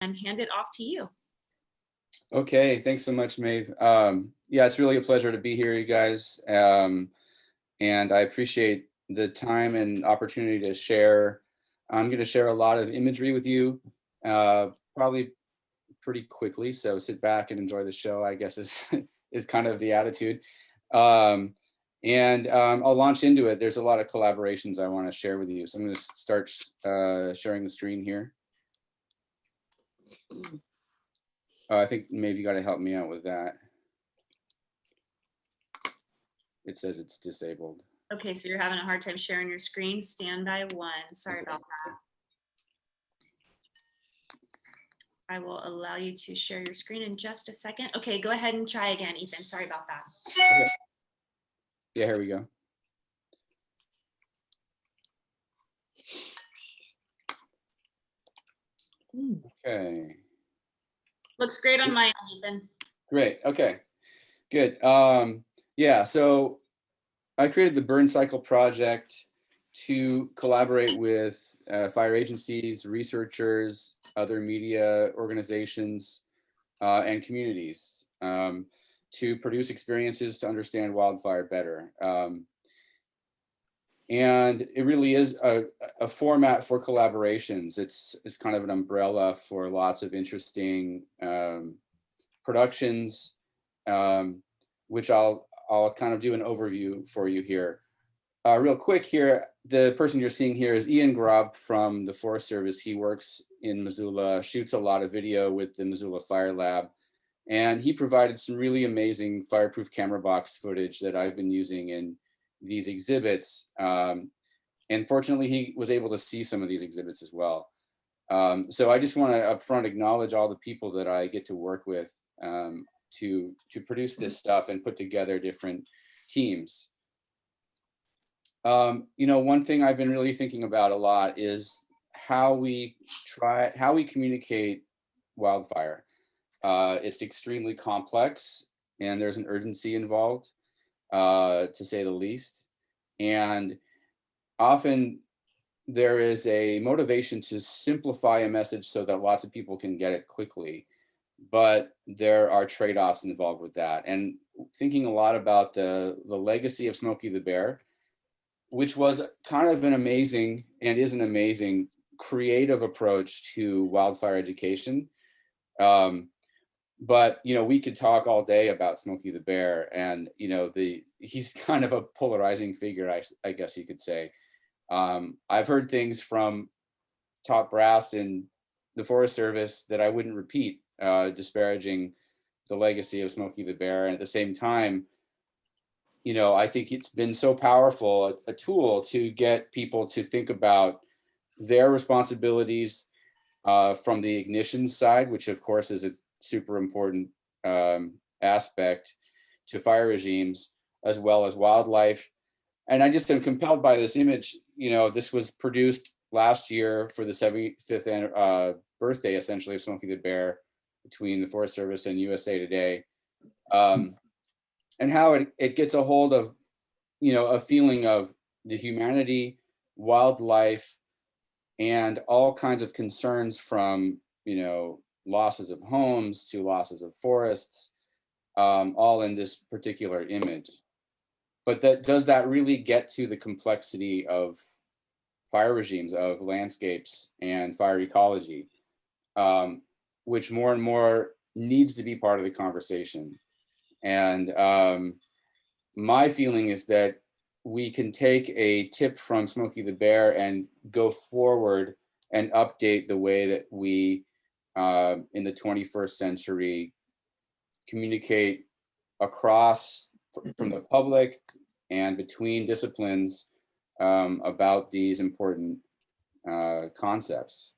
and hand it off to you. Okay, thanks so much, Maeve. Yeah, it's really a pleasure to be here, you guys. And I appreciate the time and opportunity to share. I'm going to share a lot of imagery with you, probably pretty quickly. So sit back and enjoy the show, I guess is kind of the attitude. I'll launch into it. There's a lot of collaborations I want to share with you. So I'm going to start sharing the screen here. I think maybe you got to help me out with that. It says it's disabled. Okay, so you're having a hard time sharing your screen. Stand by one. Sorry about that. I will allow you to share your screen in just a second. Okay, go ahead and try again, Ethan. Sorry about that. Okay. Yeah, here we go. Okay. Looks great on my end, Ethan. Great. Okay. Good. Yeah. So I created the Burn Cycle Project to collaborate with fire agencies, researchers, other media organizations, and communities to produce experiences to understand wildfire better. And it really is a format for collaborations. It's kind of an umbrella for lots of interesting productions, which I'll kind of do an overview for you here. Real quick here, the person you're seeing here is Ian Grob from the Forest Service. He works in Missoula, shoots a lot of video with the Missoula Fire Lab, and he provided some really amazing fireproof camera box footage that I've been using in these exhibits. And fortunately, he was able to see some of these exhibits as well. So I just want to upfront acknowledge all the people that I get to work with to produce this stuff and put together different teams. One thing I've been really thinking about a lot is how we communicate wildfire. It's extremely complex and there's an urgency involved, to say the least. And often there is a motivation to simplify a message so that lots of people can get it quickly, but there are trade-offs involved with that. And thinking a lot about the legacy of Smokey the Bear, which was kind of an amazing and is an amazing creative approach to wildfire education. But we could talk all day about Smokey the Bear, and he's kind of a polarizing figure, I guess you could say. I've heard things from top brass in the Forest Service that I wouldn't repeat, disparaging the legacy of Smokey the Bear. And at the same time, I think it's been so powerful, a tool to get people to think about their responsibilities from the ignition side, which of course is a super important aspect to fire regimes, as well as wildlife. And I just am compelled by this image. This was produced last year for the 75th birthday, essentially, of Smokey the Bear, between the Forest Service and USA Today. And how it gets a hold of, a feeling of the humanity, wildlife, and all kinds of concerns from, losses of homes to losses of forests, all in this particular image. But does that really get to the complexity of fire regimes, of landscapes and fire ecology, which more and more needs to be part of the conversation? And my feeling is that we can take a tip from Smokey the Bear and go forward and update the way that we, in the 21st century, communicate across from the public and between disciplines about these important concepts.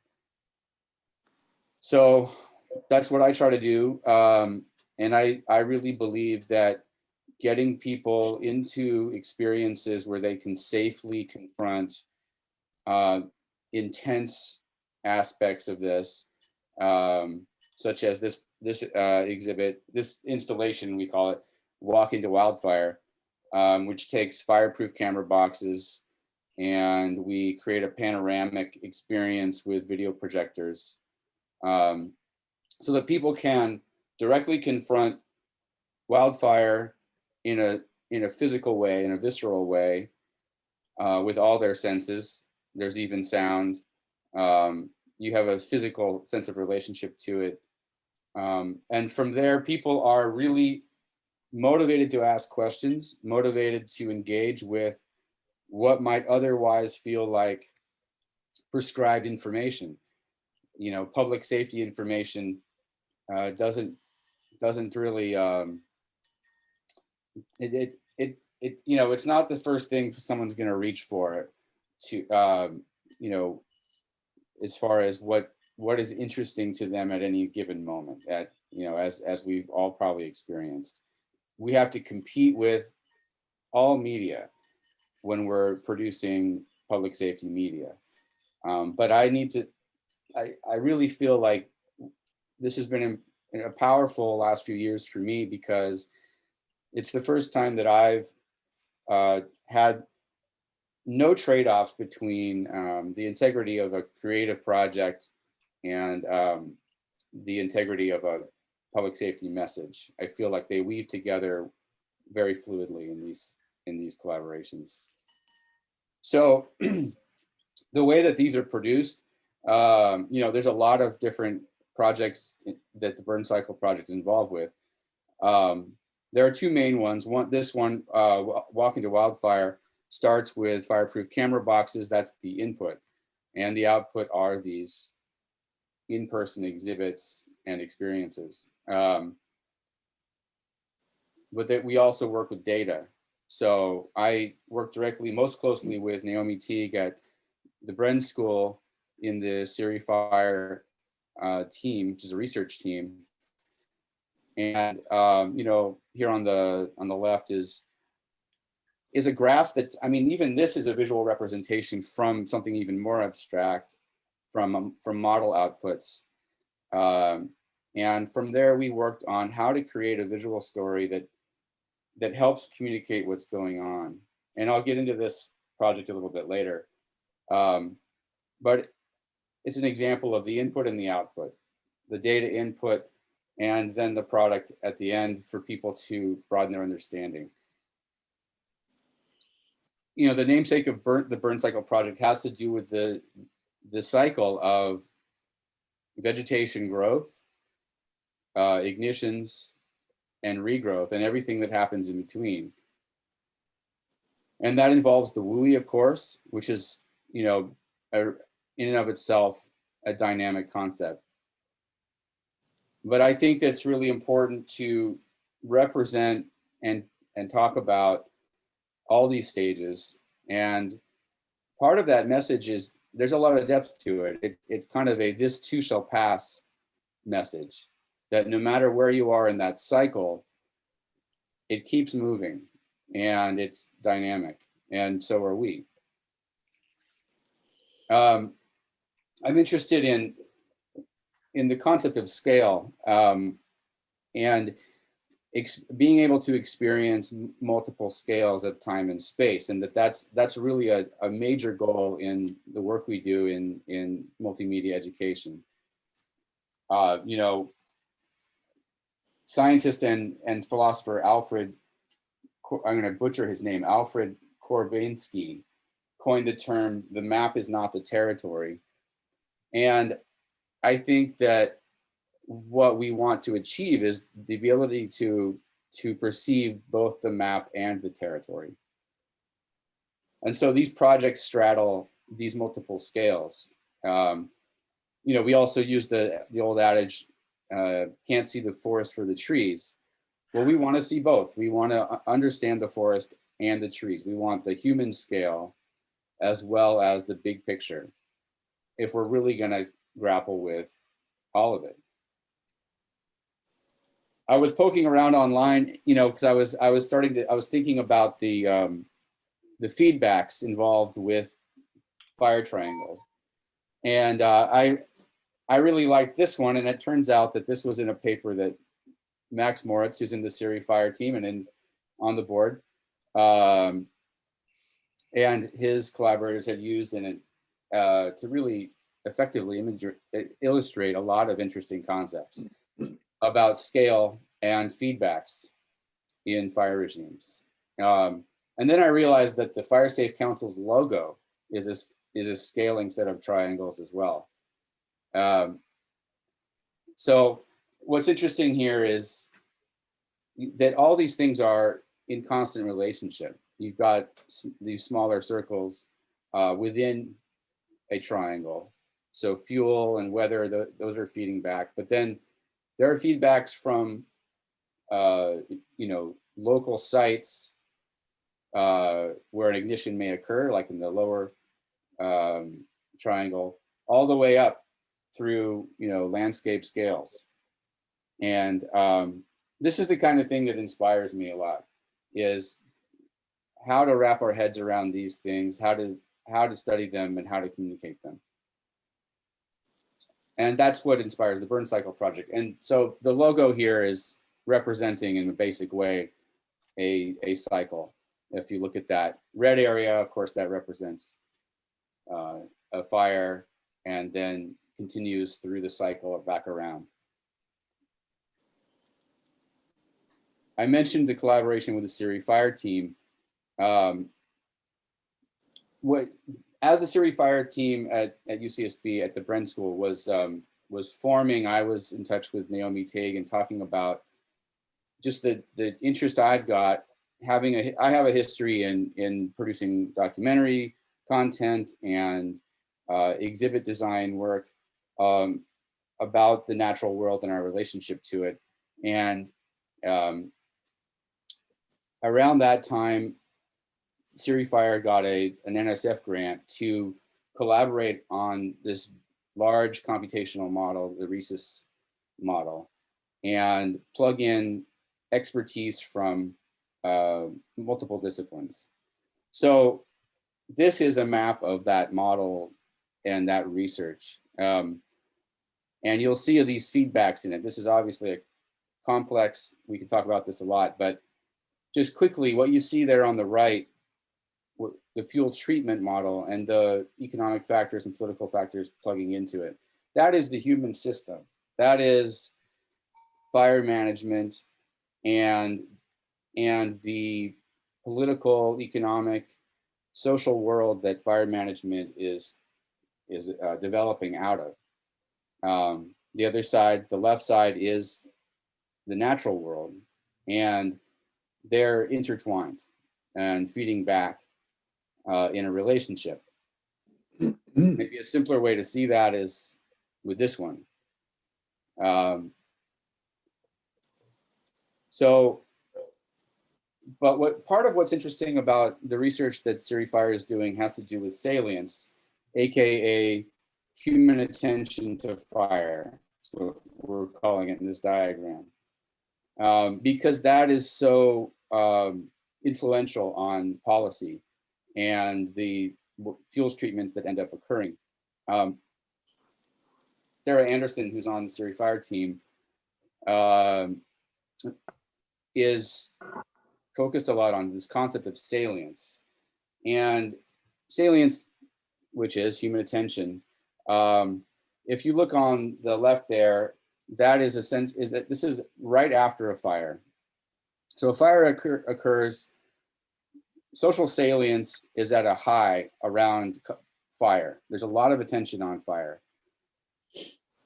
So that's what I try to do. And I really believe that getting people into experiences where they can safely confront intense aspects of this, such as this exhibit, this installation, we call it Walk into Wildfire, which takes fireproof camera boxes, and we create a panoramic experience with video projectors so that people can directly confront wildfire in a physical way, in a visceral way, with all their senses. There's even sound. You have a physical sense of relationship to it. And from there, people are really motivated to ask questions, motivated to engage with what might otherwise feel like prescribed information. You know, public safety information doesn't really you know, it's not the first thing someone's going to reach for to you know, as far as what is interesting to them at any given moment, at, you know, as we've all probably experienced. We have to compete with all media when we're producing public safety media. But I really feel like this has been a powerful last few years for me, because it's the first time that I've had no trade-offs between the integrity of a creative project and the integrity of a public safety message. I feel like they weave together very fluidly in these collaborations. So the way that these are produced, you know, there's a lot of different projects that the Burn Cycle project is involved with. There are two main ones. This one, Walking to Wildfire, starts with fireproof camera boxes. That's the input. And the output are these in-person exhibits and experiences. But that we also work with data. So I work directly, most closely with Naomi Teague at the Bren School in the Siri Fire team, which is a research team. And you know, here on the left is a graph that, I mean, even this is a visual representation from something even more abstract, from model outputs. And from there, we worked on how to create a visual story that helps communicate what's going on. And I'll get into this project a little bit later. But it's an example of the input and the output, the data input, and then the product at the end for people to broaden their understanding. You know, the namesake of the Burn Cycle project has to do with the cycle of vegetation growth, ignitions, and regrowth, and everything that happens in between. And that involves the WUI, of course, which is, you know, in and of itself, a dynamic concept. But I think that's really important to represent and talk about all these stages. And part of that message is there's a lot of depth to it. It's kind of a "this too shall pass" message, that no matter where you are in that cycle, it keeps moving and it's dynamic, and so are we. I'm interested in the concept of scale, and being able to experience multiple scales of time and space, and that's really a major goal in the work we do in multimedia education. You know, scientist and philosopher Alfred, I'm going to butcher his name, Alfred Korbinsky, coined the term "the map is not the territory." And I think that what we want to achieve is the ability to perceive both the map and the territory. And so these projects straddle these multiple scales. You know, we also use the old adage, can't see the forest for the trees. Well, we want to see both. We want to understand the forest and the trees. We want the human scale as well as the big picture, if we're really going to grapple with all of it. I was poking around online, you know, because I was thinking about the feedbacks involved with fire triangles, and I really liked this one, and it turns out that this was in a paper that Max Moritz, who's in the Siri Fire team and on the board, and his collaborators had used in it to really effectively illustrate a lot of interesting concepts about scale and feedbacks in fire regimes. And then I realized that the Fire Safe Council's logo is a scaling set of triangles as well. So what's interesting here is that all these things are in constant relationship. You've got these smaller circles within a triangle. So fuel and weather, those are feeding back. But then there are feedbacks from, local sites where an ignition may occur, like in the lower triangle, all the way up through, landscape scales. And this is the kind of thing that inspires me a lot, is how to wrap our heads around these things, how to study them, and how to communicate them. And that's what inspires the Burn Cycle Project. And so the logo here is representing, in a basic way, a cycle. If you look at that red area, of course, that represents a fire, and then continues through the cycle back around. I mentioned the collaboration with the CIRI fire team. As the CIRI fire team at UCSB at the Bren School was forming, I was in touch with Naomi Teague and talking about just the interest I've got. I have a history in producing documentary content and exhibit design work about the natural world and our relationship to it. And around that time, CIRI Fire got an NSF grant to collaborate on this large computational model, the RESIS model, and plug in expertise from multiple disciplines. So this is a map of that model and that research. And you'll see these feedbacks in it. This is obviously a complex, we could talk about this a lot, but just quickly, what you see there on the right, the fuel treatment model and the economic factors and political factors plugging into it, that is the human system. That is fire management and the political, economic, social world that fire management is developing out of. The other side, the left side, is the natural world, and they're intertwined and feeding back in a relationship. Maybe a simpler way to see that is with this one. But part of what's interesting about the research that CIRI Fire is doing has to do with salience, AKA human attention to fire. That's what we're calling it in this diagram. Because that is so influential on policy and the fuels treatments that end up occurring. Sarah Anderson, who's on the CIRI Fire team, is focused a lot on this concept of salience. And salience, which is human attention, if you look on the left there, that is this is right after a fire. So a fire occurs, social salience is at a high around fire. There's a lot of attention on fire.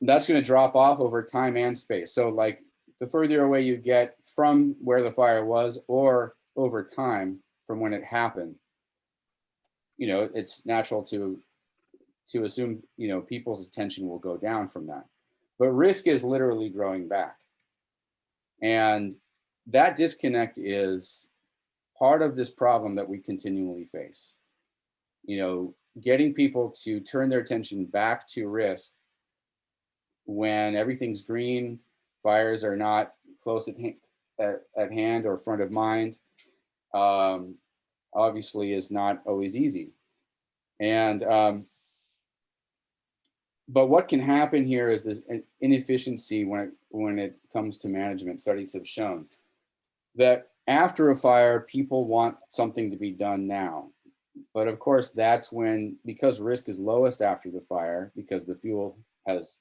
That's going to drop off over time and space. So like the further away you get from where the fire was, or over time from when it happened, it's natural to assume, people's attention will go down from that. But risk is literally growing back. And that disconnect is part of this problem that we continually face. Getting people to turn their attention back to risk when everything's green, fires are not close at hand or front of mind, obviously is not always easy. And but what can happen here is this inefficiency when it comes to management. Studies have shown that after a fire, people want something to be done now. But of course, that's when, because risk is lowest after the fire, because the fuel has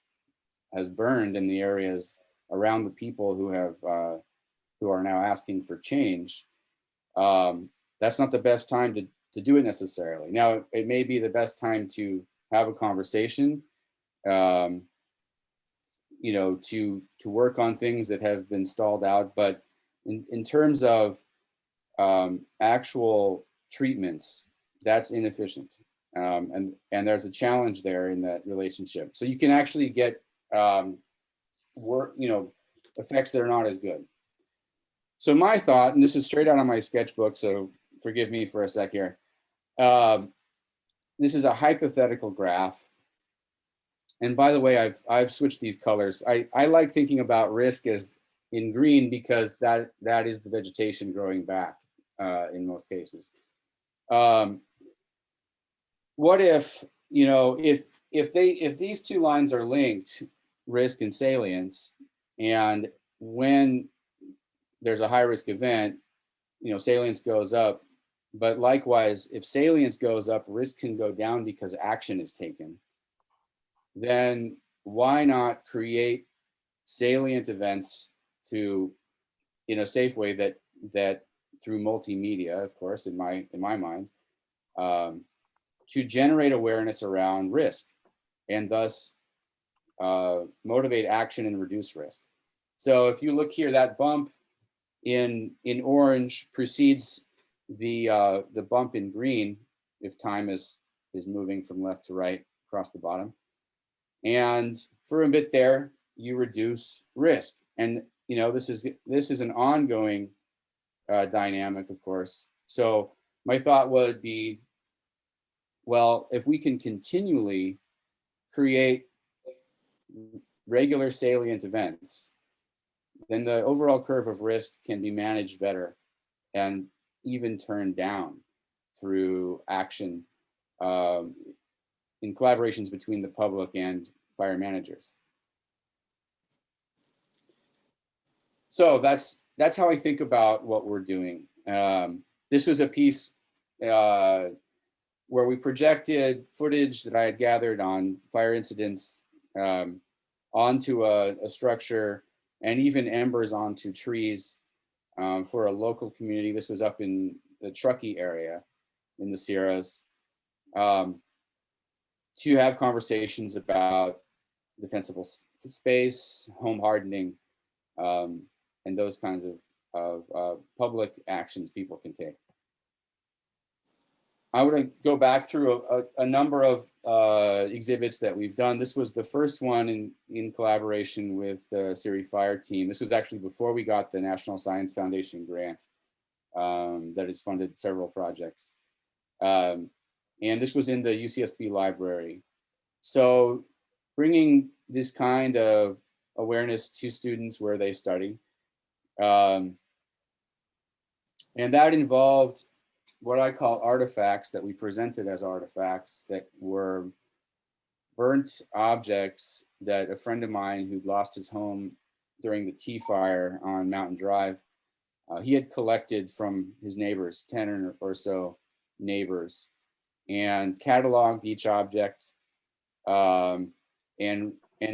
burned in the areas around the people who are now asking for change. That's not the best time to do it necessarily. Now, it may be the best time to have a conversation, um, to work on things that have been stalled out. But in terms of actual treatments, that's inefficient. And there's a challenge there in that relationship. So you can actually get work, effects that are not as good. So my thought, and this is straight out of my sketchbook, so forgive me for a sec here. This is a hypothetical graph. And by the way, I've switched these colors. I like thinking about risk as in green because that is the vegetation growing back in most cases. What if, if these two lines are linked, risk and salience, and when there's a high risk event, salience goes up. But likewise, if salience goes up, risk can go down because action is taken. Then why not create salient events to, in a safe way that through multimedia, of course, in my mind, to generate awareness around risk and thus motivate action and reduce risk. So if you look here, that bump in orange precedes the bump in green if time is moving from left to right across the bottom. And for a bit there, you reduce risk. And this is an ongoing dynamic, of course. So my thought would be, well, if we can continually create regular salient events, then the overall curve of risk can be managed better and even turned down through action in collaborations between the public and fire managers. So that's how I think about what we're doing. This was a piece where we projected footage that I had gathered on fire incidents onto a structure and even embers onto trees for a local community. This was up in the Truckee area in the Sierras, to have conversations about defensible space, home hardening, and those kinds of public actions people can take. I want to go back through a number of exhibits that we've done. This was the first one in collaboration with the Siri Fire team. This was actually before we got the National Science Foundation grant that has funded several projects. And this was in the UCSB library. So bringing this kind of awareness to students where they study. And that involved what I call artifacts that we presented as artifacts that were burnt objects that a friend of mine who'd lost his home during the Tea Fire on Mountain Drive, he had collected from his neighbors, 10 or so neighbors, and cataloged each object and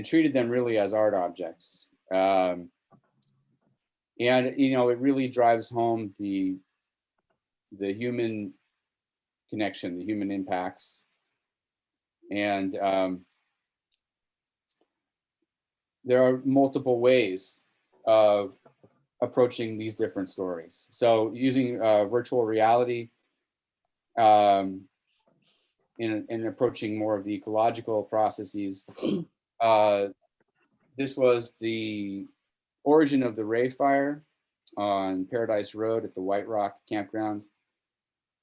treated them really as art objects. And it really drives home the human connection, the human impacts. And there are multiple ways of approaching these different stories. So using virtual reality in approaching more of the ecological processes. This was the origin of the Ray Fire on Paradise Road at the White Rock Campground.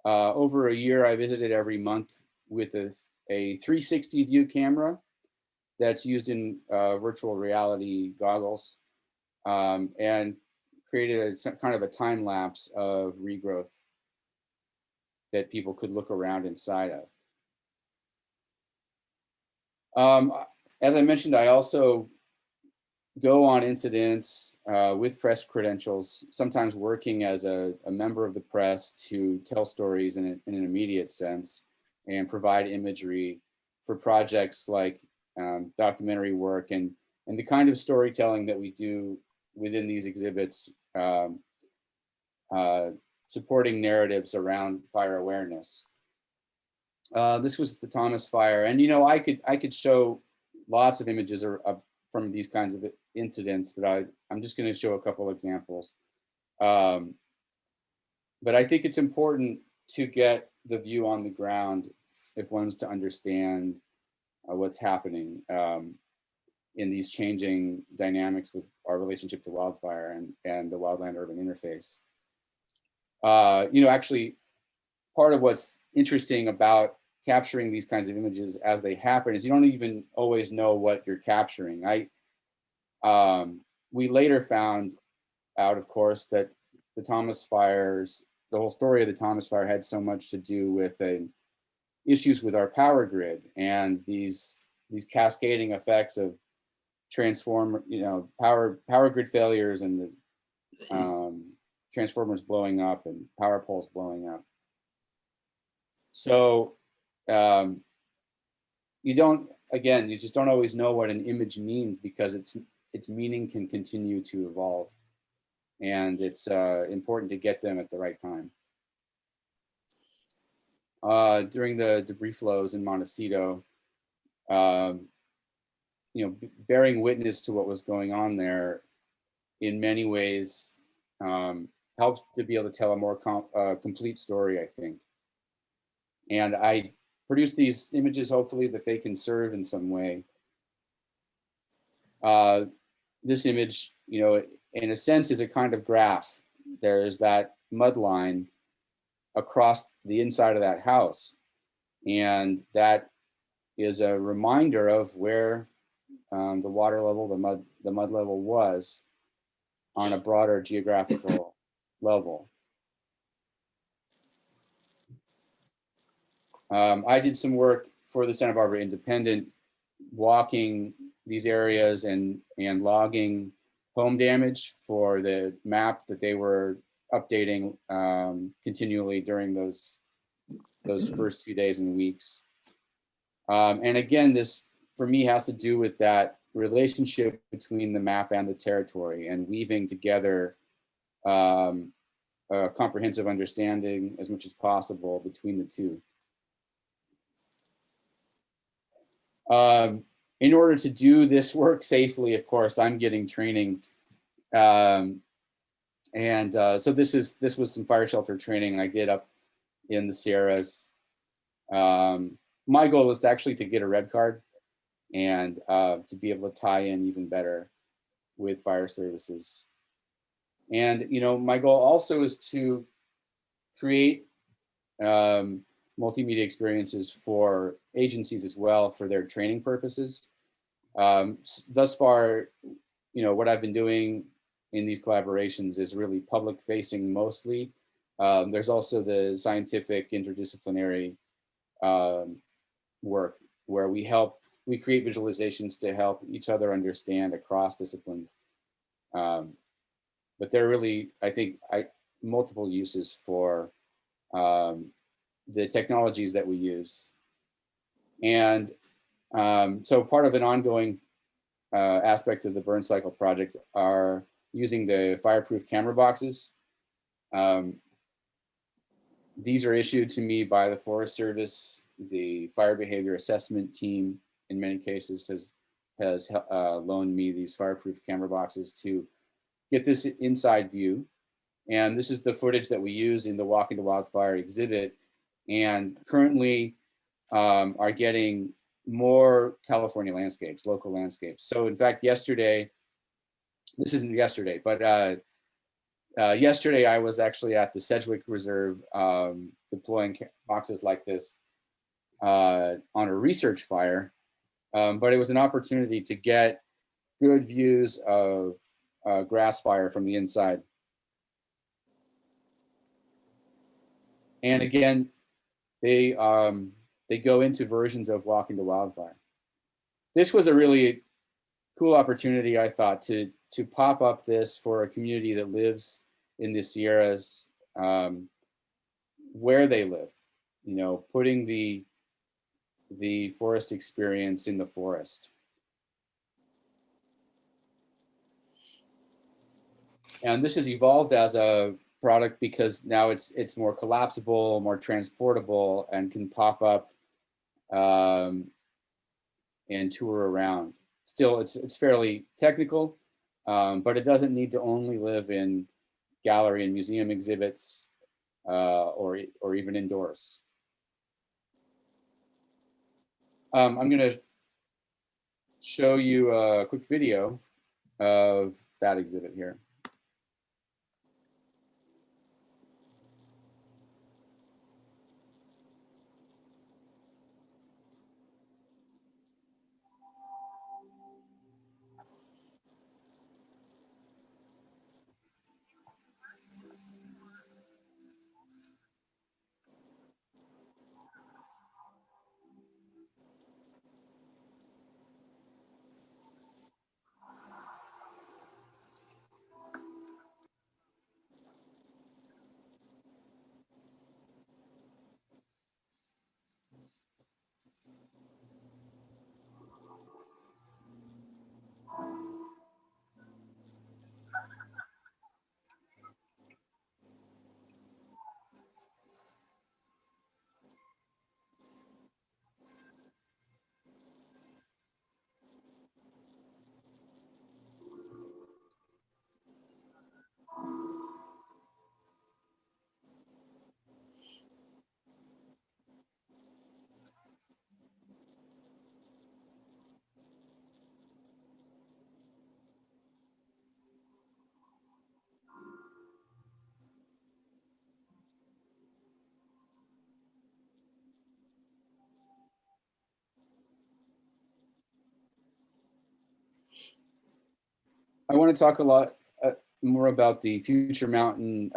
Over a year, I visited every month with a 360 view camera that's used in virtual reality goggles, and created some kind of a time lapse of regrowth that people could look around inside of. As I mentioned, I also go on incidents with press credentials, sometimes working as a member of the press to tell stories in an immediate sense and provide imagery for projects like documentary work and the kind of storytelling that we do within these exhibits, supporting narratives around fire awareness. This was the Thomas Fire, and I could show lots of images from these kinds of incidents, but I'm just going to show a couple examples. But I think it's important to get the view on the ground if one's to understand what's happening in these changing dynamics with our relationship to wildfire and the wildland-urban interface. Actually, part of what's interesting about capturing these kinds of images as they happen is you don't even always know what you're capturing. We later found out, of course, that the whole story of the Thomas Fire had so much to do with issues with our power grid and these cascading effects of power grid failures and the transformers blowing up and power poles blowing up. So you just don't always know what an image means because its meaning can continue to evolve, and it's important to get them at the right time. During the debris flows in Montecito, bearing witness to what was going on there in many ways helps to be able to tell a more complete story, I think. And I produced these images, hopefully that they can serve in some way. This image, in a sense, is a kind of graph. There is that mud line across the inside of that house. And that is a reminder of where the water level, the mud level was on a broader geographical level. I did some work for the Santa Barbara Independent, walking these areas and logging home damage for the map that they were updating continually during those first few days and weeks. And again, this for me has to do with that relationship between the map and the territory and weaving together a comprehensive understanding as much as possible between the two. In order to do this work safely, of course, I'm getting training. So this was some fire shelter training I did up in the Sierras. My goal is actually to get a red card and to be able to tie in even better with fire services. And, my goal also is to create multimedia experiences for agencies as well for their training purposes. Thus far, what I've been doing in these collaborations is really public facing mostly. There's also the scientific interdisciplinary work where we create visualizations to help each other understand across disciplines. But there are really, I think, multiple uses for the technologies that we use. And so part of an ongoing aspect of the burn cycle project are using the fireproof camera boxes. These are issued to me by the Forest Service. The fire behavior assessment team, in many cases, has loaned me these fireproof camera boxes to get this inside view. And this is the footage that we use in the Walk into Wildfire exhibit, and currently are getting more California landscapes, local landscapes. So in fact, yesterday, this isn't yesterday, but yesterday I was actually at the Sedgwick Reserve deploying boxes like this on a research fire, but it was an opportunity to get good views of grass fire from the inside. And again, they go into versions of Walk into Wildfire. This was a really cool opportunity, I thought, to pop up this for a community that lives in the Sierras, where they live, you know, putting the forest experience in the forest. And this has evolved as a product because now it's more collapsible, more transportable, and can pop up and tour around. Still, it's fairly technical, but it doesn't need to only live in gallery and museum exhibits, or even indoors. I'm going to show you a quick video of that exhibit here. I want to talk a lot more about the Future Mountain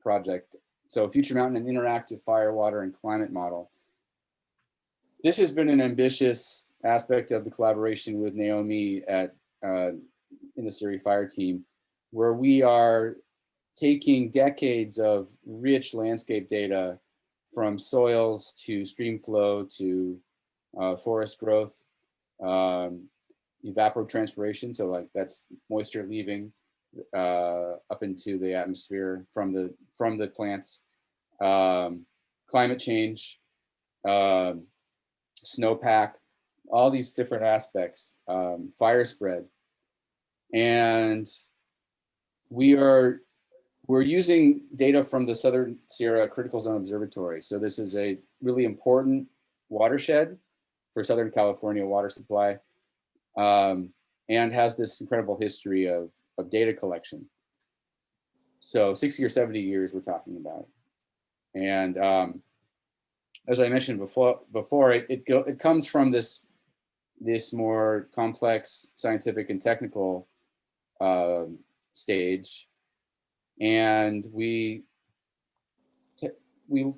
project. So Future Mountain, an interactive fire, water, and climate model. This has been an ambitious aspect of the collaboration with Naomi at in the Surrey Fire team, where we are taking decades of rich landscape data from soils to stream flow to forest growth, evapotranspiration, so like that's moisture leaving up into the atmosphere from the plants, climate change, snowpack, all these different aspects, fire spread. And we're using data from the Southern Sierra Critical Zone Observatory. So this is a really important watershed for Southern California water supply, and has this incredible history of data collection. So 60 or 70 years we're talking about. And as I mentioned before, it comes from this more complex scientific and technical stage, and we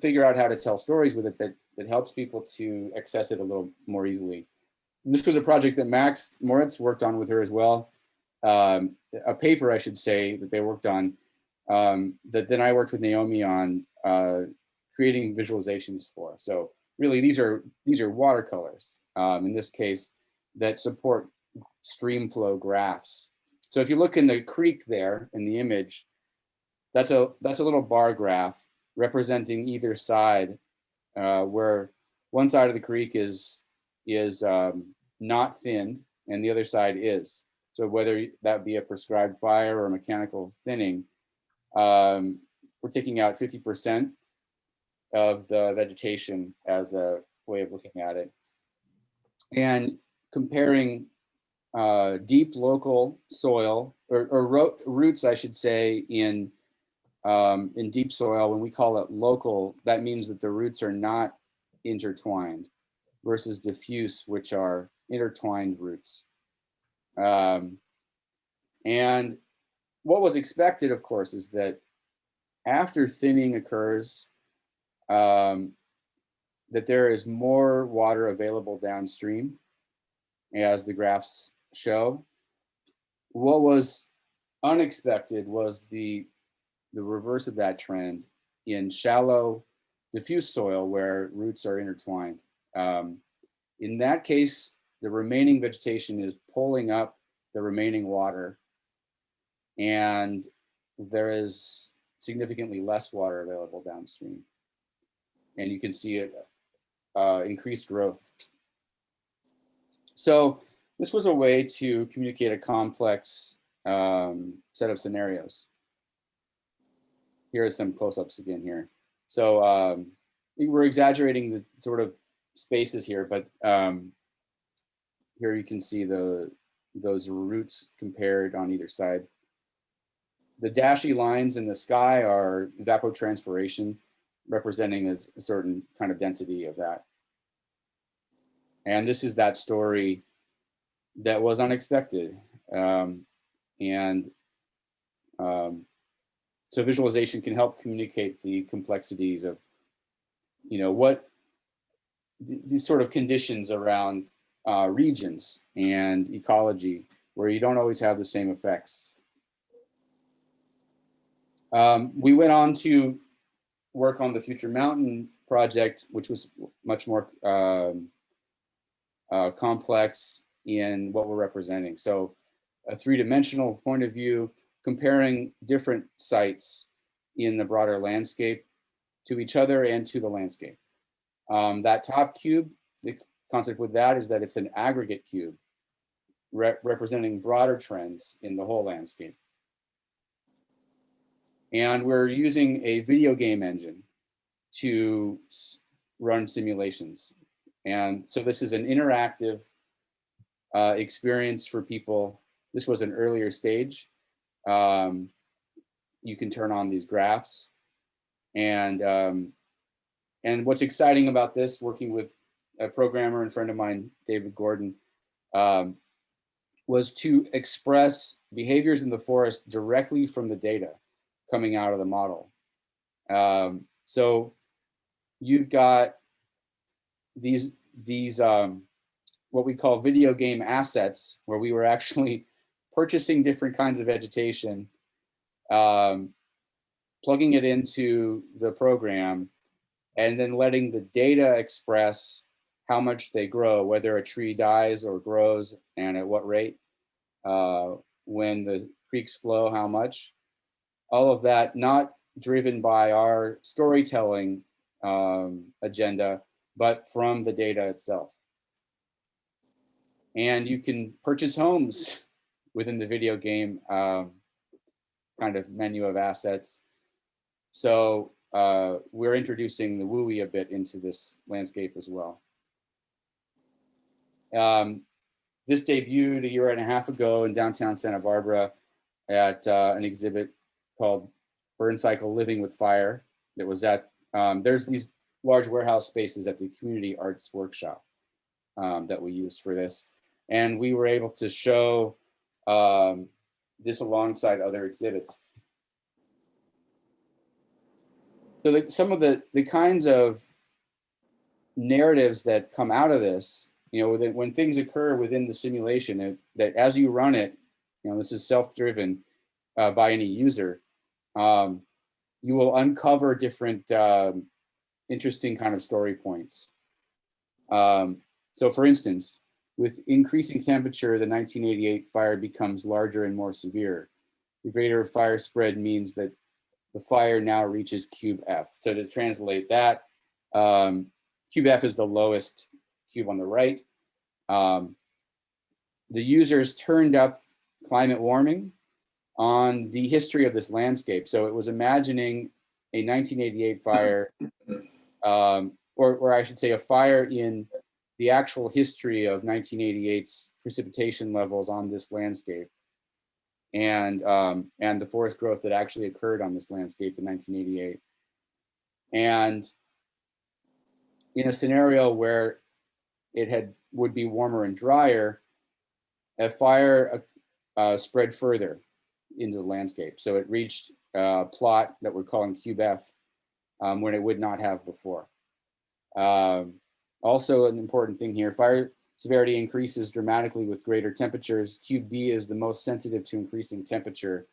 figure out how to tell stories with it that helps people to access it a little more easily. And this was a project that Max Moritz worked on with her as well, a paper, I should say, that they worked on, that then I worked with Naomi on creating visualizations for. So really, these are watercolors, in this case, that support stream flow graphs. So if you look in the creek there in the image, that's a little bar graph representing either side, where one side of the creek is not thinned and the other side is. So whether that be a prescribed fire or mechanical thinning, we're taking out 50% of the vegetation as a way of looking at it. And comparing deep local soil or roots, I should say, in deep soil, when we call it local, that means that the roots are not intertwined, versus diffuse, which are intertwined roots. And what was expected, of course, is that after thinning occurs, that there is more water available downstream, as the graphs show. What was unexpected was the reverse of that trend in shallow, diffuse soil where roots are intertwined. In that case, the remaining vegetation is pulling up the remaining water, and there is significantly less water available downstream. And you can see it increased growth. So this was a way to communicate a complex set of scenarios. Here are some close-ups again here. So we're exaggerating the sort of spaces here, but here you can see those roots compared on either side. The dashy lines in the sky are evapotranspiration, representing a certain kind of density of that. And this is that story that was unexpected. So visualization can help communicate the complexities of, what these sort of conditions around regions and ecology where you don't always have the same effects. We went on to work on the Future Mountain project, which was much more complex in what we're representing. So a three-dimensional point of view, comparing different sites in the broader landscape to each other and to the landscape. That top cube, the concept with that is that it's an aggregate cube representing broader trends in the whole landscape. And we're using a video game engine to run simulations. And so this is an interactive experience for people. This was an earlier stage. You can turn on these graphs. And what's exciting about this, working with a programmer and friend of mine, David Gordon, was to express behaviors in the forest directly from the data coming out of the model. So you've got these what we call video game assets, where we were actually purchasing different kinds of vegetation, plugging it into the program, and then letting the data express how much they grow, whether a tree dies or grows, and at what rate, when the creeks flow, how much. All of that not driven by our storytelling agenda, but from the data itself. And you can purchase homes within the video game kind of menu of assets. So we're introducing the WUI a bit into this landscape as well. This debuted a year and a half ago in downtown Santa Barbara at an exhibit called Burn Cycle Living with Fire. That was at, there's these large warehouse spaces at the Community Arts Workshop that we used for this. And we were able to show this alongside other exhibits. So some of the kinds of narratives that come out of this, when things occur within the simulation, that as you run it, this is self-driven by any user, you will uncover different interesting kind of story points. So for instance, with increasing temperature, the 1988 fire becomes larger and more severe. The greater fire spread means that the fire now reaches cube F. So to translate that, cube F is the lowest cube on the right. The users turned up climate warming on the history of this landscape. So it was imagining a 1988 fire, or I should say a fire in the actual history of 1988's precipitation levels on this landscape, and the forest growth that actually occurred on this landscape in 1988. And in a scenario where it would be warmer and drier, a fire spread further into the landscape. So it reached a plot that we're calling cube F when it would not have before. Also an important thing here, fire severity increases dramatically with greater temperatures. Cube B is the most sensitive to increasing temperature.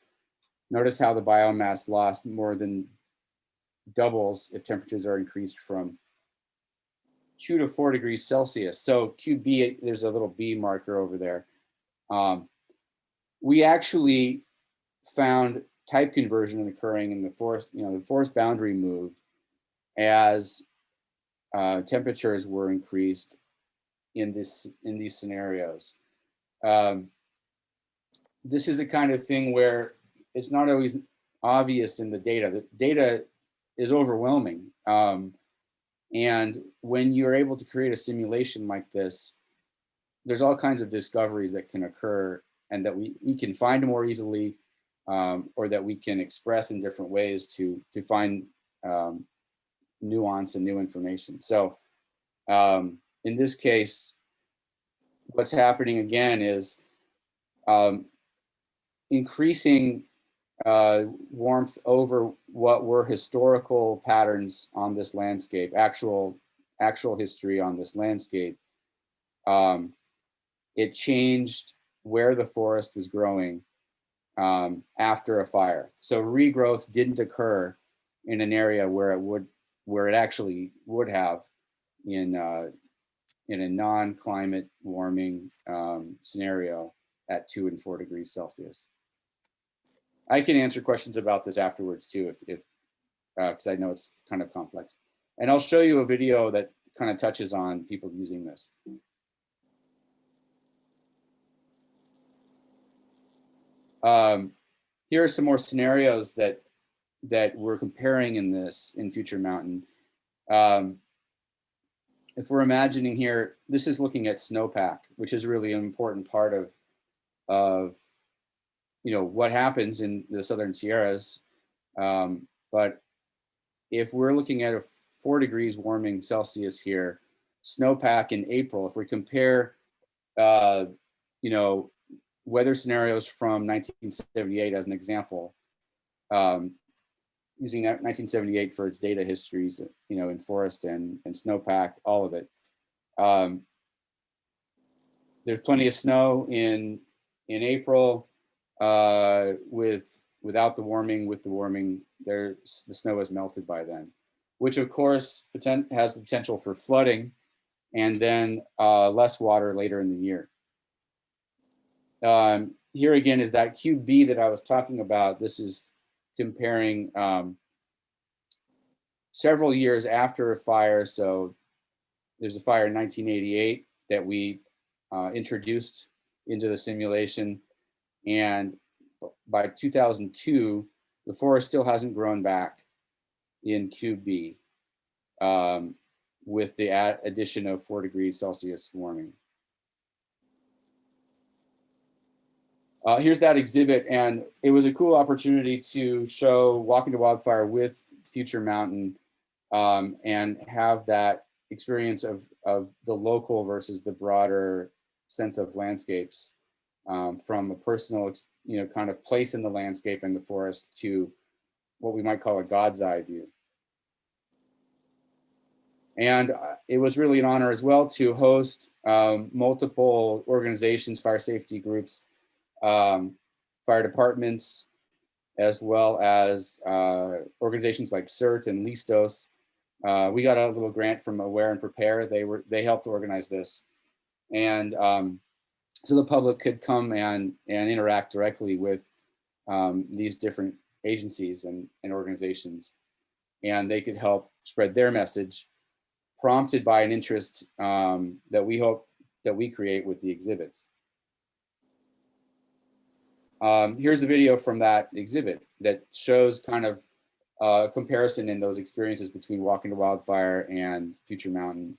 Notice how the biomass loss more than doubles if temperatures are increased from 2 to 4 degrees Celsius. So cube B, there's a little B marker over there. We actually found type conversion occurring in the forest, the forest boundary moved as temperatures were increased in these scenarios. This is the kind of thing where it's not always obvious in the data. The data is overwhelming. And when you're able to create a simulation like this, there's all kinds of discoveries that can occur and that we can find more easily, or that we can express in different ways to find nuance and new information. So in this case, what's happening again is increasing warmth over what were historical patterns on this landscape, actual history on this landscape. It changed where the forest was growing after a fire. So regrowth didn't occur in an area where it actually would have in a non-climate warming scenario at 2 and 4 degrees Celsius. I can answer questions about this afterwards too, if because I know it's kind of complex. And I'll show you a video that kind of touches on people using this. Here are some more scenarios that we're comparing in Future Mountain. If we're imagining here, this is looking at snowpack, which is really an important part of what happens in the Southern Sierras. But if we're looking at a 4 degrees warming Celsius here, snowpack in April, if we compare, weather scenarios from 1978 as an example, using 1978 for its data histories, in forest and snowpack, all of it. There's plenty of snow in April. Without the warming, with the warming, the snow has melted by then, which of course has the potential for flooding, and then less water later in the year. Here again is that cube B that I was talking about. This is comparing several years after a fire. So there's a fire in 1988 that we introduced into the simulation. And by 2002, the forest still hasn't grown back in cube B with the addition of 4 degrees Celsius warming. Here's that exhibit, and it was a cool opportunity to show Walking to Wildfire with Future Mountain and have that experience of the local versus the broader sense of landscapes from a personal, kind of place in the landscape and the forest to what we might call a God's eye view. And it was really an honor as well to host multiple organizations, fire safety groups, fire departments, as well as organizations like CERT and Listos. We got a little grant from Aware and Prepare. They helped organize this, and so the public could come and interact directly with these different agencies and organizations, and they could help spread their message, prompted by an interest that we hope that we create with the exhibits. Here's a video from that exhibit that shows kind of a comparison in those experiences between Walking to Wildfire and Future Mountain.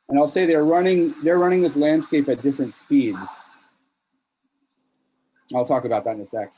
And I'll say they're running this landscape at different speeds. I'll talk about that in a sec.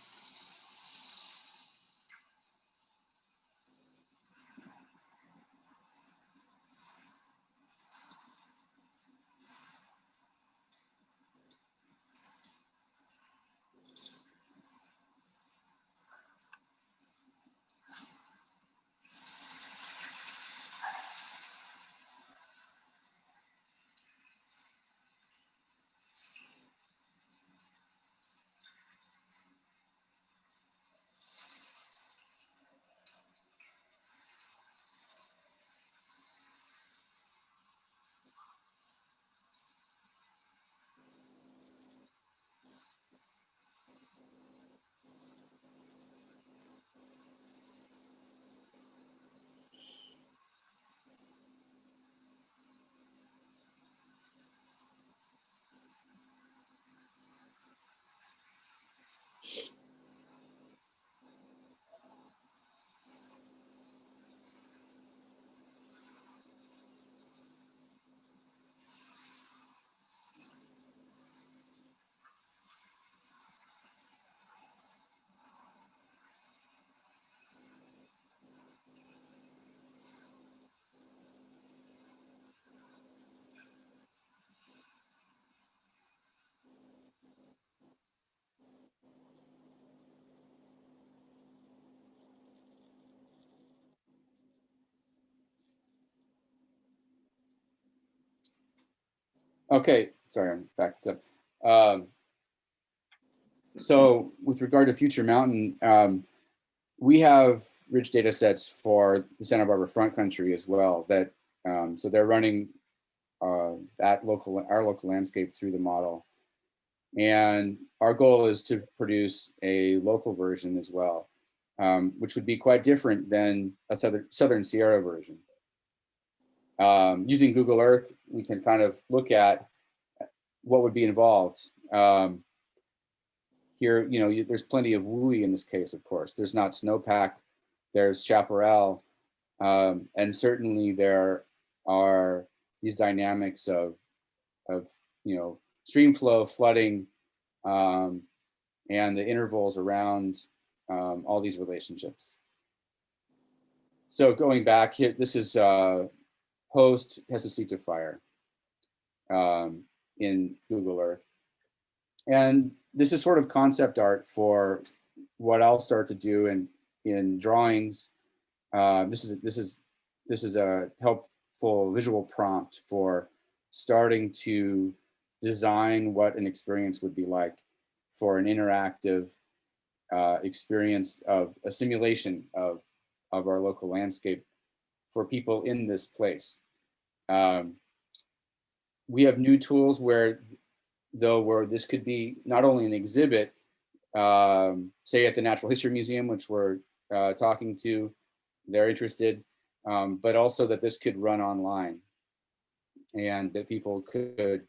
Okay, sorry, I'm back to. So with regard to Future Mountain, we have rich data sets for the Santa Barbara front country as well. That so they're running our local landscape through the model, and our goal is to produce a local version as well, which would be quite different than a Southern Sierra version. Using Google Earth, we can kind of look at what would be involved. Here, there's plenty of WUI in this case, of course. There's not snowpack, there's chaparral, and certainly there are these dynamics of stream flow, flooding, and the intervals around all these relationships. So going back here, this is post Jesucito fire in Google Earth. And this is sort of concept art for what I'll start to do in drawings. This is a helpful visual prompt for starting to design what an experience would be like for an interactive experience of a simulation of our local landscape for people in this place. We have new tools where this could be not only an exhibit, say at the Natural History Museum, which we're talking to, they're interested, but also that this could run online and that people could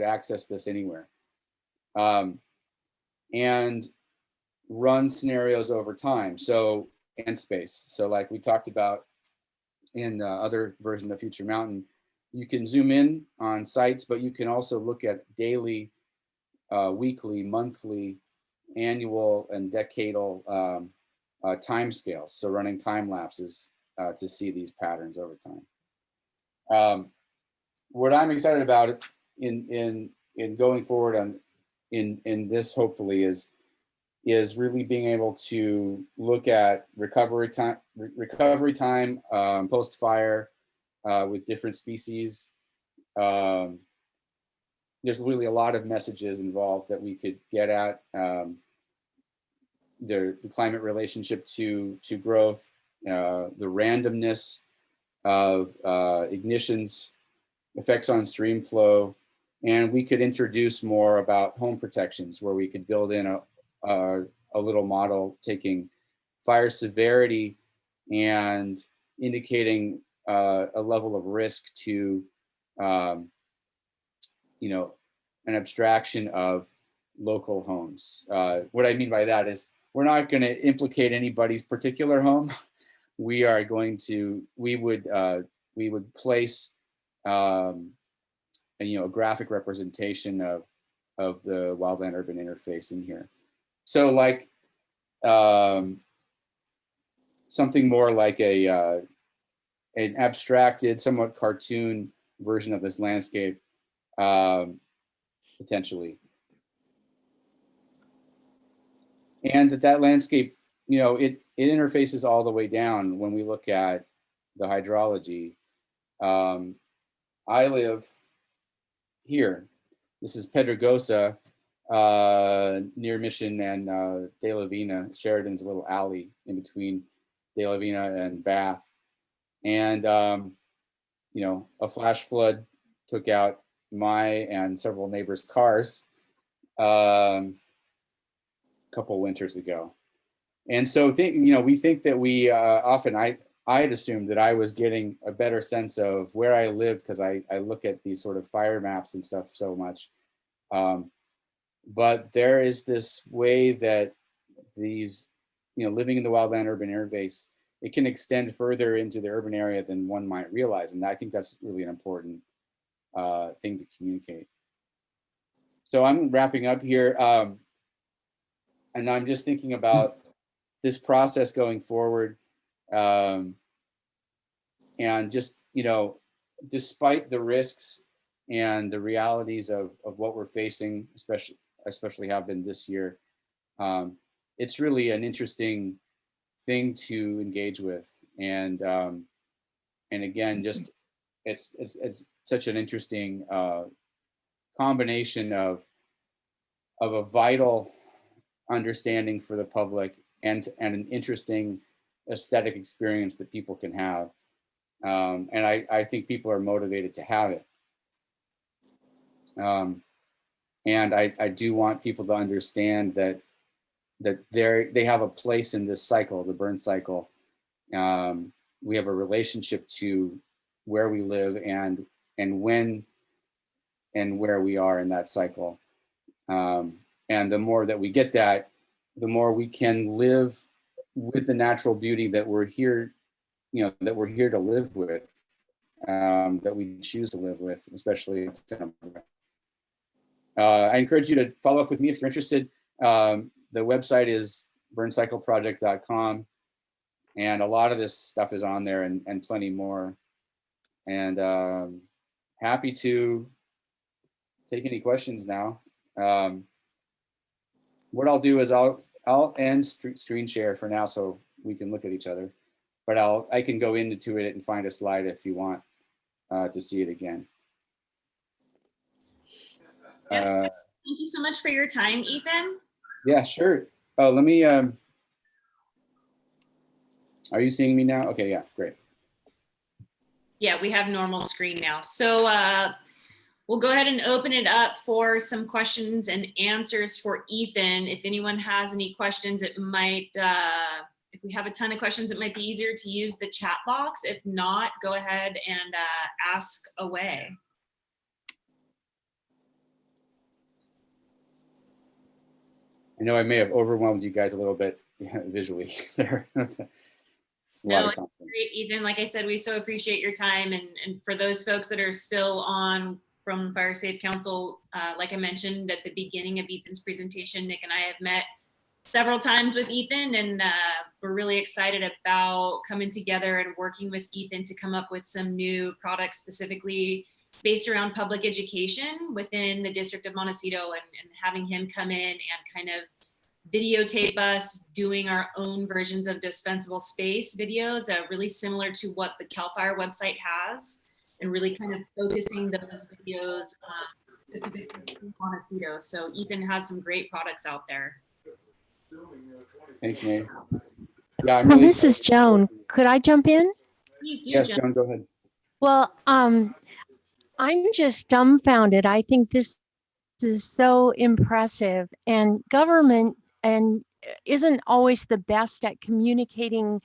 access this anywhere. And run scenarios over time, and space. So like we talked about in the other version of Future Mountain, you can zoom in on sites, but you can also look at daily, weekly, monthly, annual, and decadal time scales. So running time lapses to see these patterns over time. What I'm excited about in going forward in this hopefully is really being able to look at recovery time post fire with different species. There's really a lot of messages involved that we could get at. The climate relationship to growth, the randomness of ignitions, effects on stream flow, and we could introduce more about home protections where we could build in a little model taking fire severity and indicating a level of risk to an abstraction of local homes. What I mean by that is we're not going to implicate anybody's particular home. We would place a graphic representation of the wildland urban interface in here. So like something more like an abstracted, somewhat cartoon version of this landscape, potentially. And that landscape, you know, it interfaces all the way down when we look at the hydrology. I live here. This is Pedregosa, near Mission and De La Vina, Sheridan's little alley in between De La Vina and Bath. And, you know, a flash flood took out my and several neighbors' cars a couple winters ago. And so, we think that we often, I had assumed that I was getting a better sense of where I lived because I look at these sort of fire maps and stuff so much. But there is this way that these, living in the wildland urban interface, it can extend further into the urban area than one might realize. And I think that's really an important thing to communicate. So I'm wrapping up here. And I'm just thinking about this process going forward. And just, despite the risks and the realities of what we're facing, especially have been this year, it's really an interesting thing to engage with. And again, just it's such an interesting combination of a vital understanding for the public and an interesting aesthetic experience that people can have. And I think people are motivated to have it. And I do want people to understand that they have a place in this cycle, the burn cycle. We have a relationship to where we live and when and where we are in that cycle. And the more that we get that, the more we can live with the natural beauty that we're here, that we're here to live with, that we choose to live with, especially. I encourage you to follow up with me if you're interested. The website is burncycleproject.com, and a lot of this stuff is on there and plenty more. And happy to take any questions now. What I'll do is I'll end screen share for now so we can look at each other, but I can go into it and find a slide if you want to see it again. Thank you so much for your time, Ethan. Yeah, sure. Oh, let me, are you seeing me now? Okay, yeah, great. Yeah, we have normal screen now. So we'll go ahead and open it up for some questions and answers for Ethan. If anyone has any questions, it might, if we have a ton of questions, it might be easier to use the chat box. If not, go ahead and ask away. I know I may have overwhelmed you guys a little bit visually there. No, it's great, Ethan. Like I said, we so appreciate your time. And for those folks that are still on from Fire Safe Council, like I mentioned at the beginning of Ethan's presentation, Nick and I have met several times with Ethan, and we're really excited about coming together and working with Ethan to come up with some new products specifically based around public education within the District of Montecito, and having him come in and kind of videotape us doing our own versions of dispensable space videos, really similar to what the CAL FIRE website has, and really kind of focusing those videos specifically to Montecito. So Ethan has some great products out there. Thanks, Nate. Yeah, well, this is Joan. Could I jump in? Please do, yes, Joan. Joan, go ahead. Well, I'm just dumbfounded. I think this is so impressive, and government isn't always the best at communicating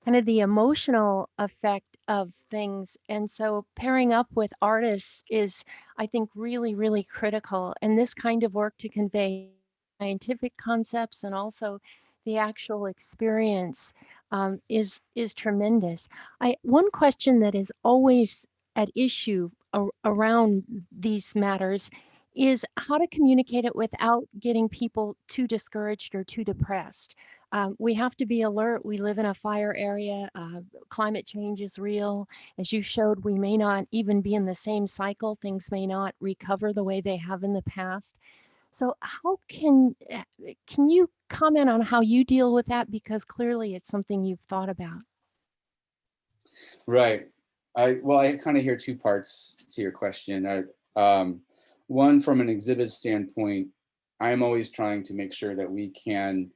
kind of the emotional effect of things. And so pairing up with artists is, I think, really, really critical. And this kind of work to convey scientific concepts and also the actual experience is tremendous. One question that is always at issue around these matters is how to communicate it without getting people too discouraged or too depressed. We have to be alert. We live in a fire area. Climate change is real. As you showed, we may not even be in the same cycle. Things may not recover the way they have in the past. So how can you comment on how you deal with that? Because clearly it's something you've thought about. Right. I kind of hear two parts to your question. One, from an exhibit standpoint, I'm always trying to make sure that we can,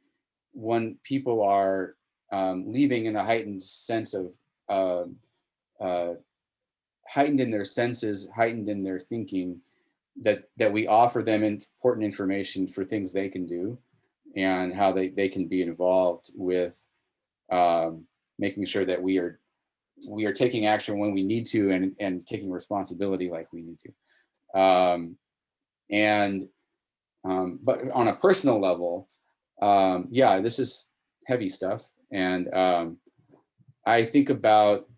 when people are leaving in a heightened sense of heightened in their senses, heightened in their thinking, that we offer them important information for things they can do and how they can be involved with making sure that we are taking action when we need to and taking responsibility like we need to. But on a personal level, yeah, this is heavy stuff. And I think about,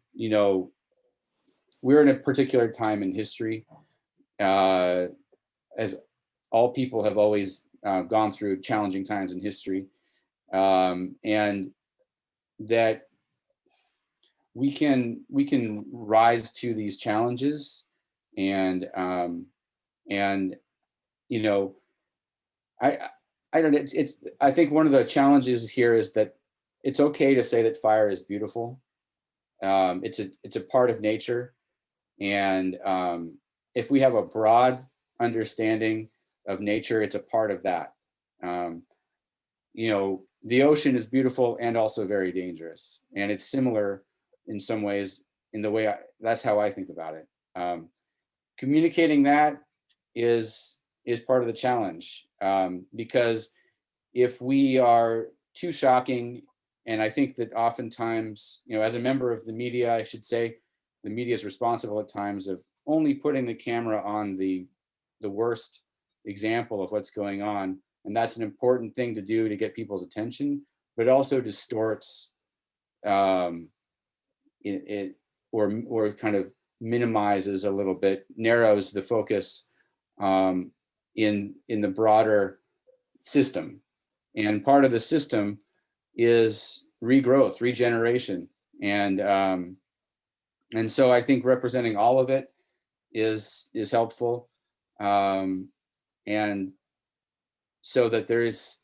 we're in a particular time in history, as all people have always gone through challenging times in history, and that we can rise to these challenges, and I don't know, I think one of the challenges here is that it's okay to say that fire is beautiful. It's a part of nature, and if we have a broad understanding of nature, it's a part of that. The ocean is beautiful and also very dangerous, and it's similar in some ways in the way that's how I think about it. Communicating that is part of the challenge, because if we are too shocking, and I think that oftentimes, as a member of the media, I should say, the media is responsible at times of only putting the camera on the worst example of what's going on. And that's an important thing to do to get people's attention, but also distorts it or kind of minimizes a little bit, narrows the focus in the broader system. And part of the system is regrowth, regeneration. And so I think representing all of it is helpful. And so that there's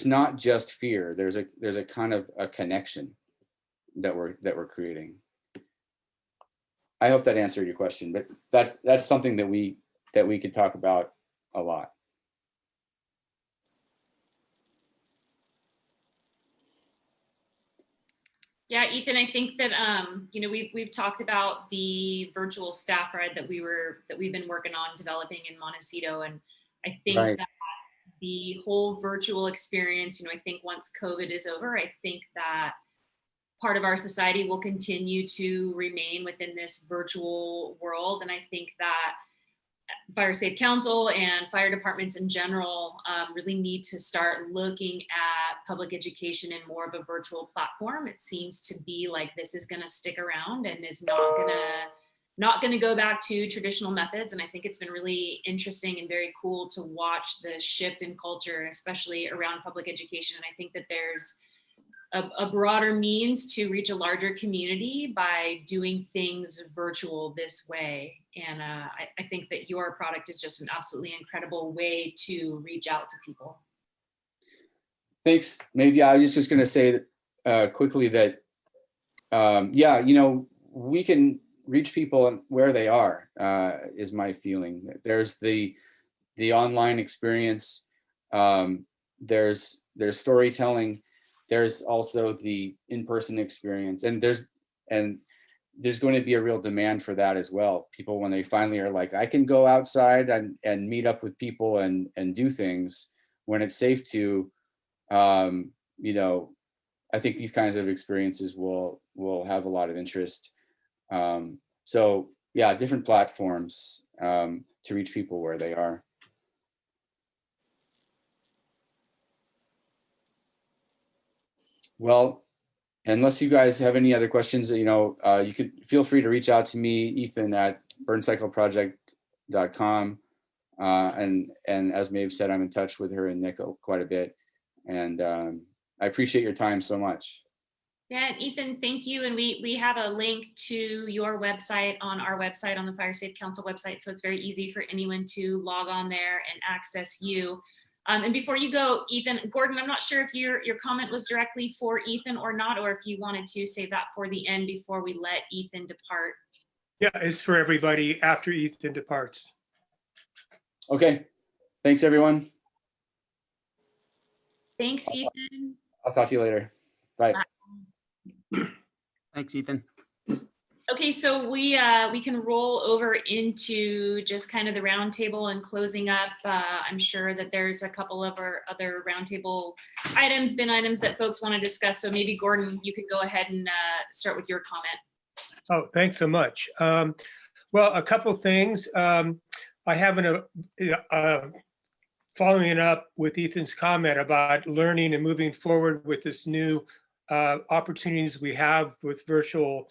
not just fear, there's a kind of a connection that we're creating. I hope that answered your question, but that's something that we could talk about a lot. Yeah, Ethan, I think that we've talked about the virtual staff ride that we've been working on developing in Montecito, and I think Right. that the whole virtual experience, I think once COVID is over, I think that part of our society will continue to remain within this virtual world, and I think that Fire Safe Council and fire departments in general really need to start looking at public education in more of a virtual platform. It seems to be like this is going to stick around and is not going to go back to traditional methods. And I think it's been really interesting and very cool to watch the shift in culture, especially around public education. And I think that there's a broader means to reach a larger community by doing things virtual this way. And I think that your product is just an absolutely incredible way to reach out to people. Thanks. Maybe I was just going to say quickly that, we can reach people where they are, is my feeling. There's the online experience, there's storytelling, there's also the in-person experience, and there's going to be a real demand for that as well. People, when they finally are like, I can go outside and meet up with people and do things when it's safe to, I think these kinds of experiences will have a lot of interest. So yeah, different platforms to reach people where they are. Well, unless you guys have any other questions, you could feel free to reach out to me, Ethan, at burncycleproject.com. And as Maeve said, I'm in touch with her and Nick quite a bit. And I appreciate your time so much. Yeah, and Ethan, thank you. And we have a link to your website on our website, on the Fire Safe Council website. So it's very easy for anyone to log on there and access you. And before you go, Ethan, Gordon, I'm not sure if your comment was directly for Ethan or not, or if you wanted to save that for the end before we let Ethan depart. Yeah, it's for everybody after Ethan departs. Okay. Thanks, everyone. Thanks, Ethan. I'll talk to you later. Bye. Thanks, Ethan. Okay, so we can roll over into just kind of the roundtable and closing up. I'm sure that there's a couple of our other roundtable items, bin items that folks want to discuss. So maybe Gordon, you could go ahead and start with your comment. Oh, thanks so much. Well, a couple things. I haven't following it up with Ethan's comment about learning and moving forward with this new opportunities we have with virtual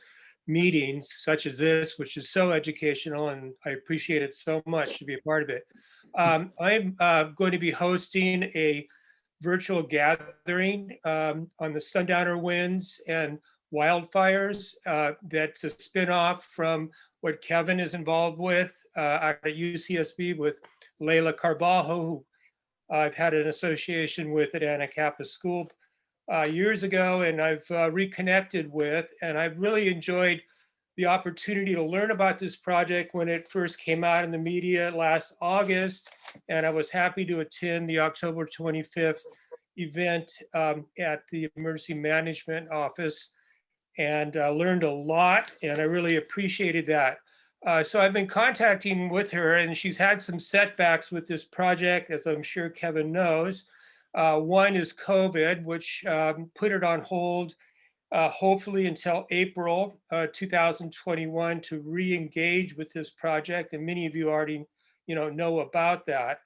meetings such as this, which is so educational, and I appreciate it so much to be a part of it. I'm going to be hosting a virtual gathering on the Sundowner Winds and wildfires. That's a spinoff from what Kevin is involved with at UCSB with Layla Carvalho, who I've had an association with at Anacapa School years ago, and I've reconnected with, and I've really enjoyed the opportunity to learn about this project when it first came out in the media last August, and I was happy to attend the October 25th event at the Emergency Management Office, and learned a lot, and I really appreciated that. So I've been contacting with her, and she's had some setbacks with this project, as I'm sure Kevin knows. One is COVID, which put it on hold, hopefully until April 2021 to re-engage with this project. And many of you already, know about that.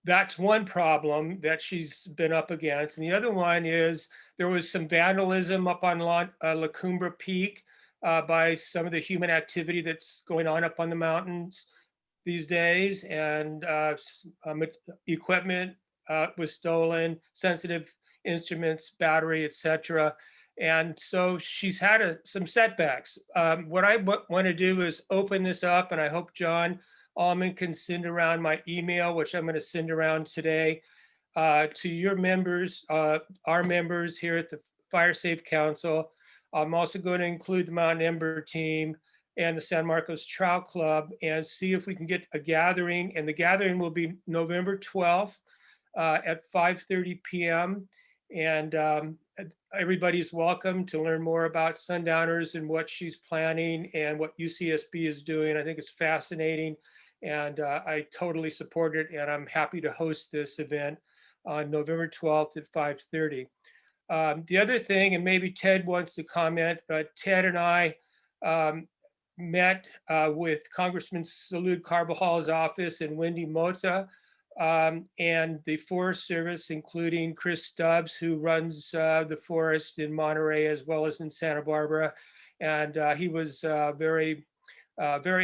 That's one problem that she's been up against. And the other one is there was some vandalism up on La Cumbre Peak by some of the human activity that's going on up on the mountains these days. And equipment was stolen, sensitive instruments, battery, etc. And so she's had some setbacks. What I want to do is open this up, and I hope John Allman can send around my email, which I'm going to send around today to your members, our members here at the Fire Safe Council. I'm also going to include the Mount Ember team and the San Marcos Trout Club and see if we can get a gathering. And the gathering will be November 12th at 5:30 p.m. And everybody's welcome to learn more about Sundowners and what she's planning and what UCSB is doing. I think it's fascinating, and I totally support it, and I'm happy to host this event on November 12th at 5:30. The other thing, and maybe Ted wants to comment, but Ted and I met with Congressman Salud Carvajal's office and Wendy Mota and the Forest Service, including Chris Stubbs, who runs the forest in Monterey as well as in Santa Barbara. And he was very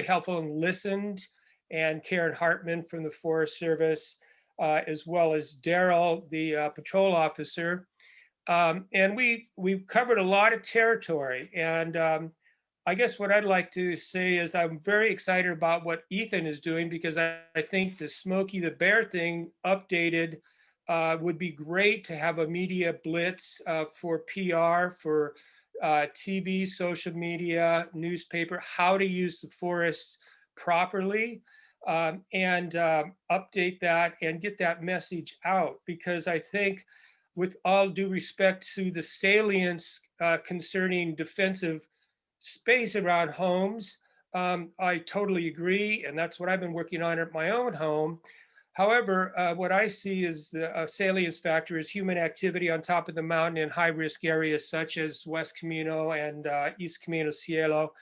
helpful and listened. And Karen Hartman from the Forest Service, as well as Daryl, the patrol officer. And we covered a lot of territory. And I guess what I'd like to say is I'm very excited about what Ethan is doing, because I think the Smokey the Bear thing updated would be great to have a media blitz for PR, for TV, social media, newspaper, how to use the forests properly, and update that and get that message out. Because I think, with all due respect to the salience concerning defensive space around homes, I totally agree, and that's what I've been working on at my own home. However, what I see is the salience factor is human activity on top of the mountain in high-risk areas such as West Camino and East Camino Cielo,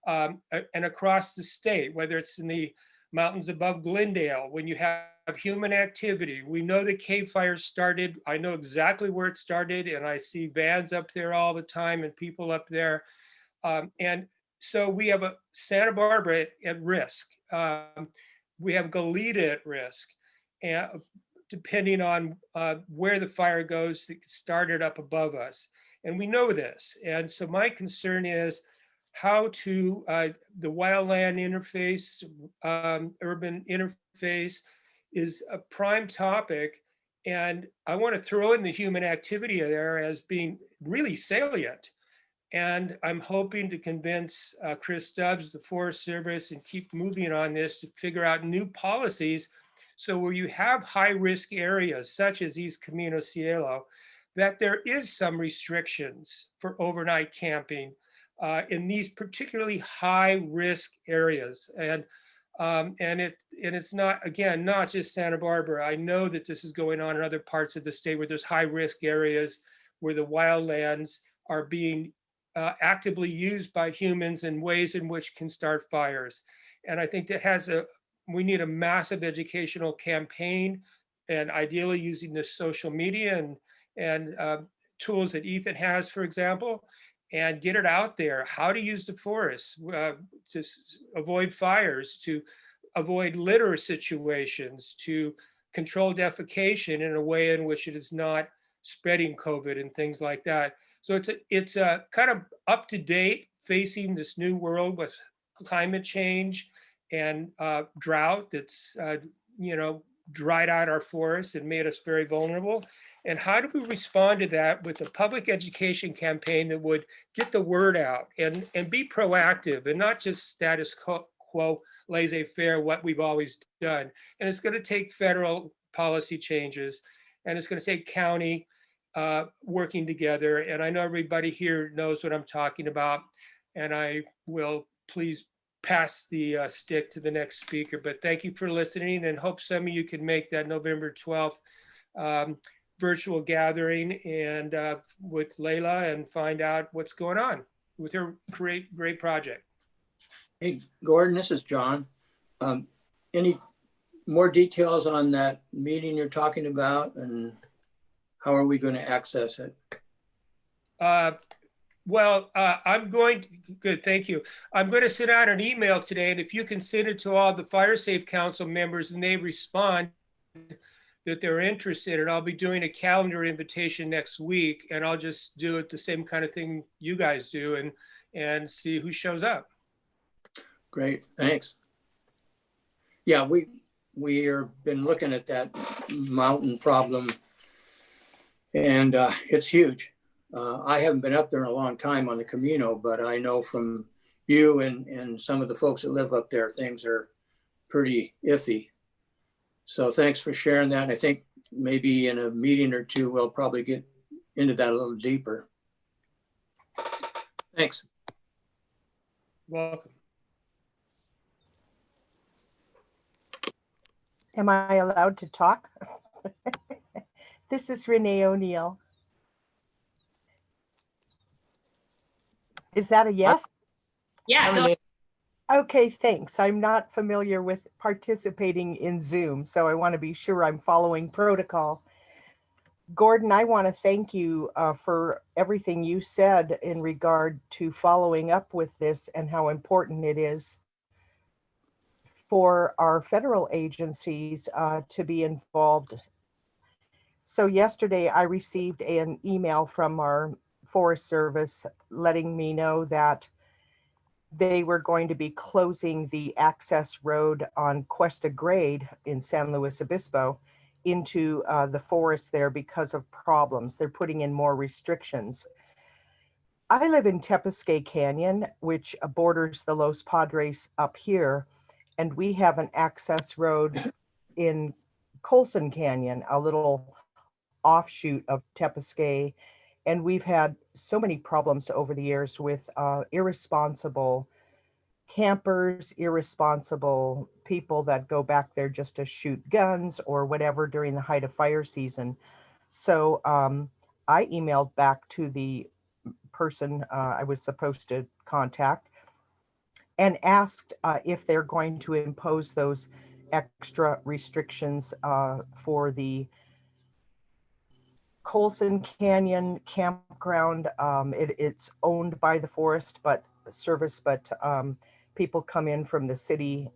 and across the state, whether it's in the mountains above Glendale. When you have human activity, we know the cave fire started. I know exactly where it started, and I see vans up there all the time and people up there. And so we have a Santa Barbara at risk. We have Goleta at risk, and depending on where the fire goes, it started up above us. And we know this. And so my concern is how to, the wildland interface, urban interface is a prime topic. And I want to throw in the human activity there as being really salient. And I'm hoping to convince Chris Stubbs, the Forest Service, and keep moving on this to figure out new policies. So where you have high risk areas such as East Camino Cielo, that there is some restrictions for overnight camping in these particularly high risk areas. And it's not, again, not just Santa Barbara. I know that this is going on in other parts of the state where there's high risk areas where the wildlands are being actively used by humans in ways in which can start fires. And I think that we need a massive educational campaign, and ideally using this social media and tools that Ethan has, for example, and get it out there, how to use the forests to avoid fires, to avoid litter situations, to control defecation in a way in which it is not spreading COVID and things like that. So it's a kind of up to date, facing this new world with climate change and drought that's dried out our forests and made us very vulnerable. And how do we respond to that with a public education campaign that would get the word out and be proactive and not just status quo, laissez-faire, what we've always done. And it's going to take federal policy changes, and it's going to take county working together. And I know everybody here knows what I'm talking about, and I will please pass the stick to the next speaker. But thank you for listening, and hope some of you can make that November 12th virtual gathering and with Layla and find out what's going on with her great project. Hey, Gordon, this is John. Any more details on that meeting you're talking about, and how are we going to access it? Well, good, thank you. I'm going to send out an email today, and if you can send it to all the Fire Safe Council members and they respond that they're interested, and I'll be doing a calendar invitation next week, and I'll just do it the same kind of thing you guys do and see who shows up. Great, thanks. Yeah, we have been looking at that mountain problem, and it's huge. I haven't been up there in a long time on the Camino, but I know from you and some of the folks that live up there, things are pretty iffy. So thanks for sharing that. I think maybe in a meeting or two, we'll probably get into that a little deeper. Thanks. Welcome. Am I allowed to talk? This is Renee O'Neill. Is that a yes? Yeah. Okay, thanks. I'm not familiar with participating in Zoom, so I want to be sure I'm following protocol. Gordon, I want to thank you for everything you said in regard to following up with this and how important it is for our federal agencies to be involved. So yesterday I received an email from our Forest Service letting me know that they were going to be closing the access road on Cuesta Grade in San Luis Obispo into the forest there because of problems. They're putting in more restrictions. I live in Tepesqué Canyon, which borders the Los Padres up here, and we have an access road in Colson Canyon, a little offshoot of Tepesqué. And we've had so many problems over the years with irresponsible campers, irresponsible people that go back there just to shoot guns or whatever during the height of fire season. So I emailed back to the person I was supposed to contact and asked if they're going to impose those extra restrictions for the Colson Canyon campground. It's owned by the forest, but service, but people come in from the city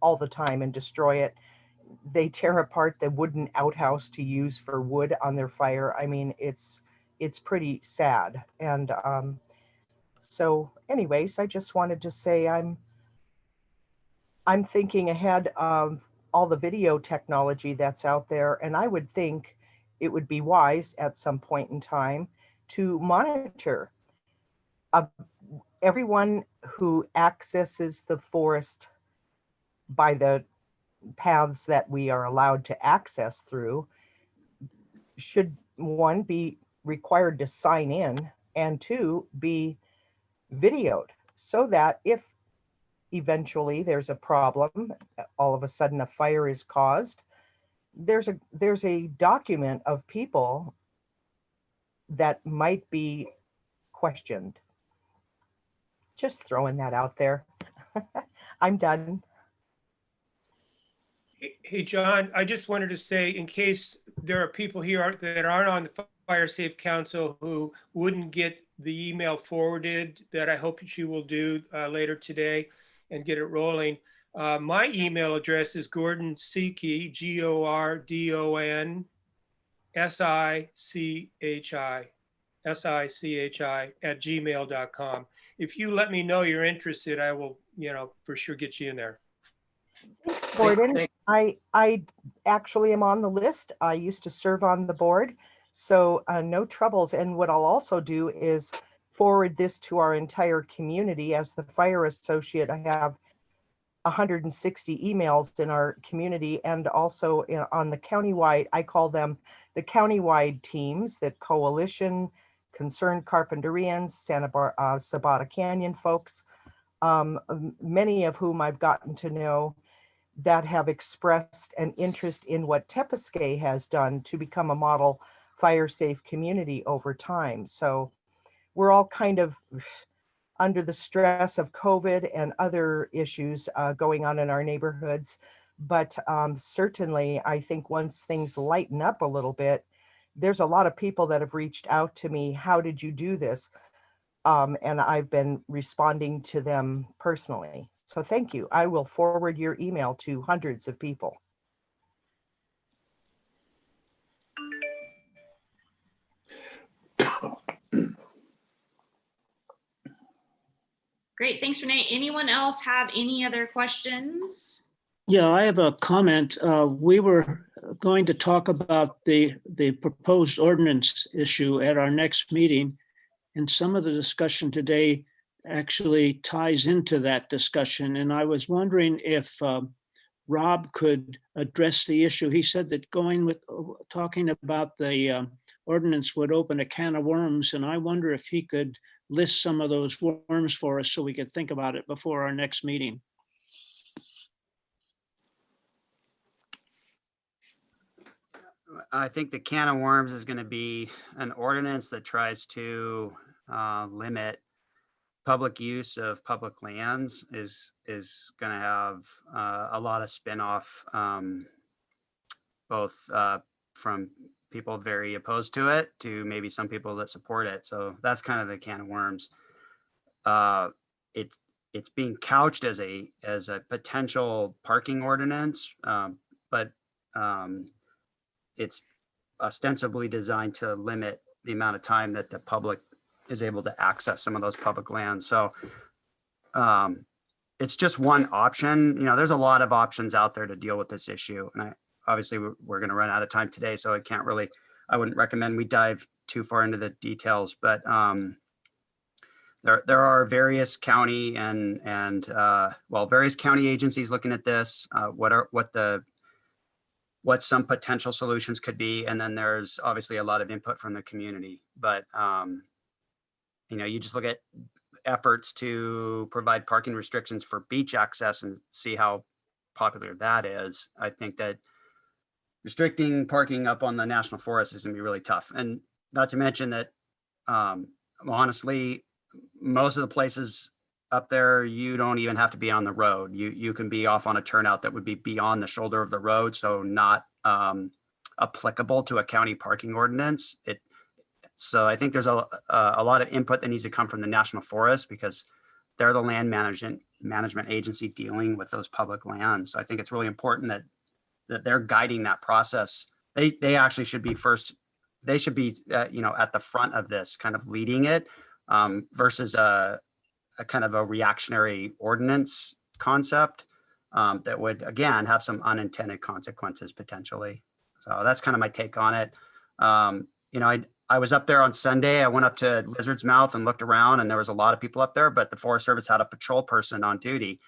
all the time and destroy it. They tear apart the wooden outhouse to use for wood on their fire. I mean, it's pretty sad. And so anyways, I just wanted to say I'm thinking ahead of all the video technology that's out there, and I would think it would be wise at some point in time to monitor everyone who accesses the forest by the paths that we are allowed to access through. Should one be required to sign in, and two, be videoed, so that if eventually there's a problem, all of a sudden a fire is caused, there's a document of people that might be questioned. Just throwing that out there. I'm done. Hey, John, I just wanted to say, in case there are people here that aren't on the Fire Safe Council who wouldn't get the email forwarded, that I hope you will do later today and get it rolling. My email address is Gordon Sicchi, GORDON SICHI @gmail.com. If you let me know you're interested, I will, for sure get you in there. Thanks, Gordon. I actually am on the list. I used to serve on the board, so no troubles. And what I'll also do is forward this to our entire community. As the fire associate, I have 160 emails in our community, and also on the countywide, I call them the countywide teams, the coalition, Concerned Carpinterians, Sabata Canyon folks, many of whom I've gotten to know, that have expressed an interest in what Tepiscay has done to become a model fire safe community over time. So we're all kind of under the stress of COVID and other issues going on in our neighborhoods. But certainly, I think once things lighten up a little bit, there's a lot of people that have reached out to me. How did you do this? And I've been responding to them personally. So thank you. I will forward your email to hundreds of people. Great, thanks, Renee. Anyone else have any other questions? Yeah, I have a comment. We were going to talk about the proposed ordinance issue at our next meeting, and some of the discussion today actually ties into that discussion. And I was wondering if Rob could address the issue. He said that talking about the ordinance would open a can of worms, and I wonder if he could list some of those worms for us so we could think about it before our next meeting. I think the can of worms is going to be an ordinance that tries to limit public use of public lands. Is going to have a lot of spinoff, both from people very opposed to it to maybe some people that support it. So that's kind of the can of worms. It's being couched as a potential parking ordinance, but it's ostensibly designed to limit the amount of time that the public is able to access some of those public lands. So it's just one option. There's a lot of options out there to deal with this issue. And obviously we're going to run out of time today, so I wouldn't recommend we dive too far into the details, but there are various county various county agencies looking at this, what some potential solutions could be. And then there's obviously a lot of input from the community, but you just look at efforts to provide parking restrictions for beach access and see how popular that is. I think that restricting parking up on the national forest is going to be really tough. And not to mention that, honestly, most of the places up there, you don't even have to be on the road. You can be off on a turnout that would be beyond the shoulder of the road, so not applicable to a county parking ordinance. So I think there's a lot of input that needs to come from the national forest, because they're the land management agency dealing with those public lands. So I think it's really important that they're guiding that process. They actually should be first. They should be at the front of this, kind of leading it, versus a kind of a reactionary ordinance concept that would, again, have some unintended consequences potentially. So that's kind of my take on it. I was up there on Sunday. I went up to Lizard's Mouth and looked around, and there was a lot of people up there, but the Forest Service had a patrol person on duty.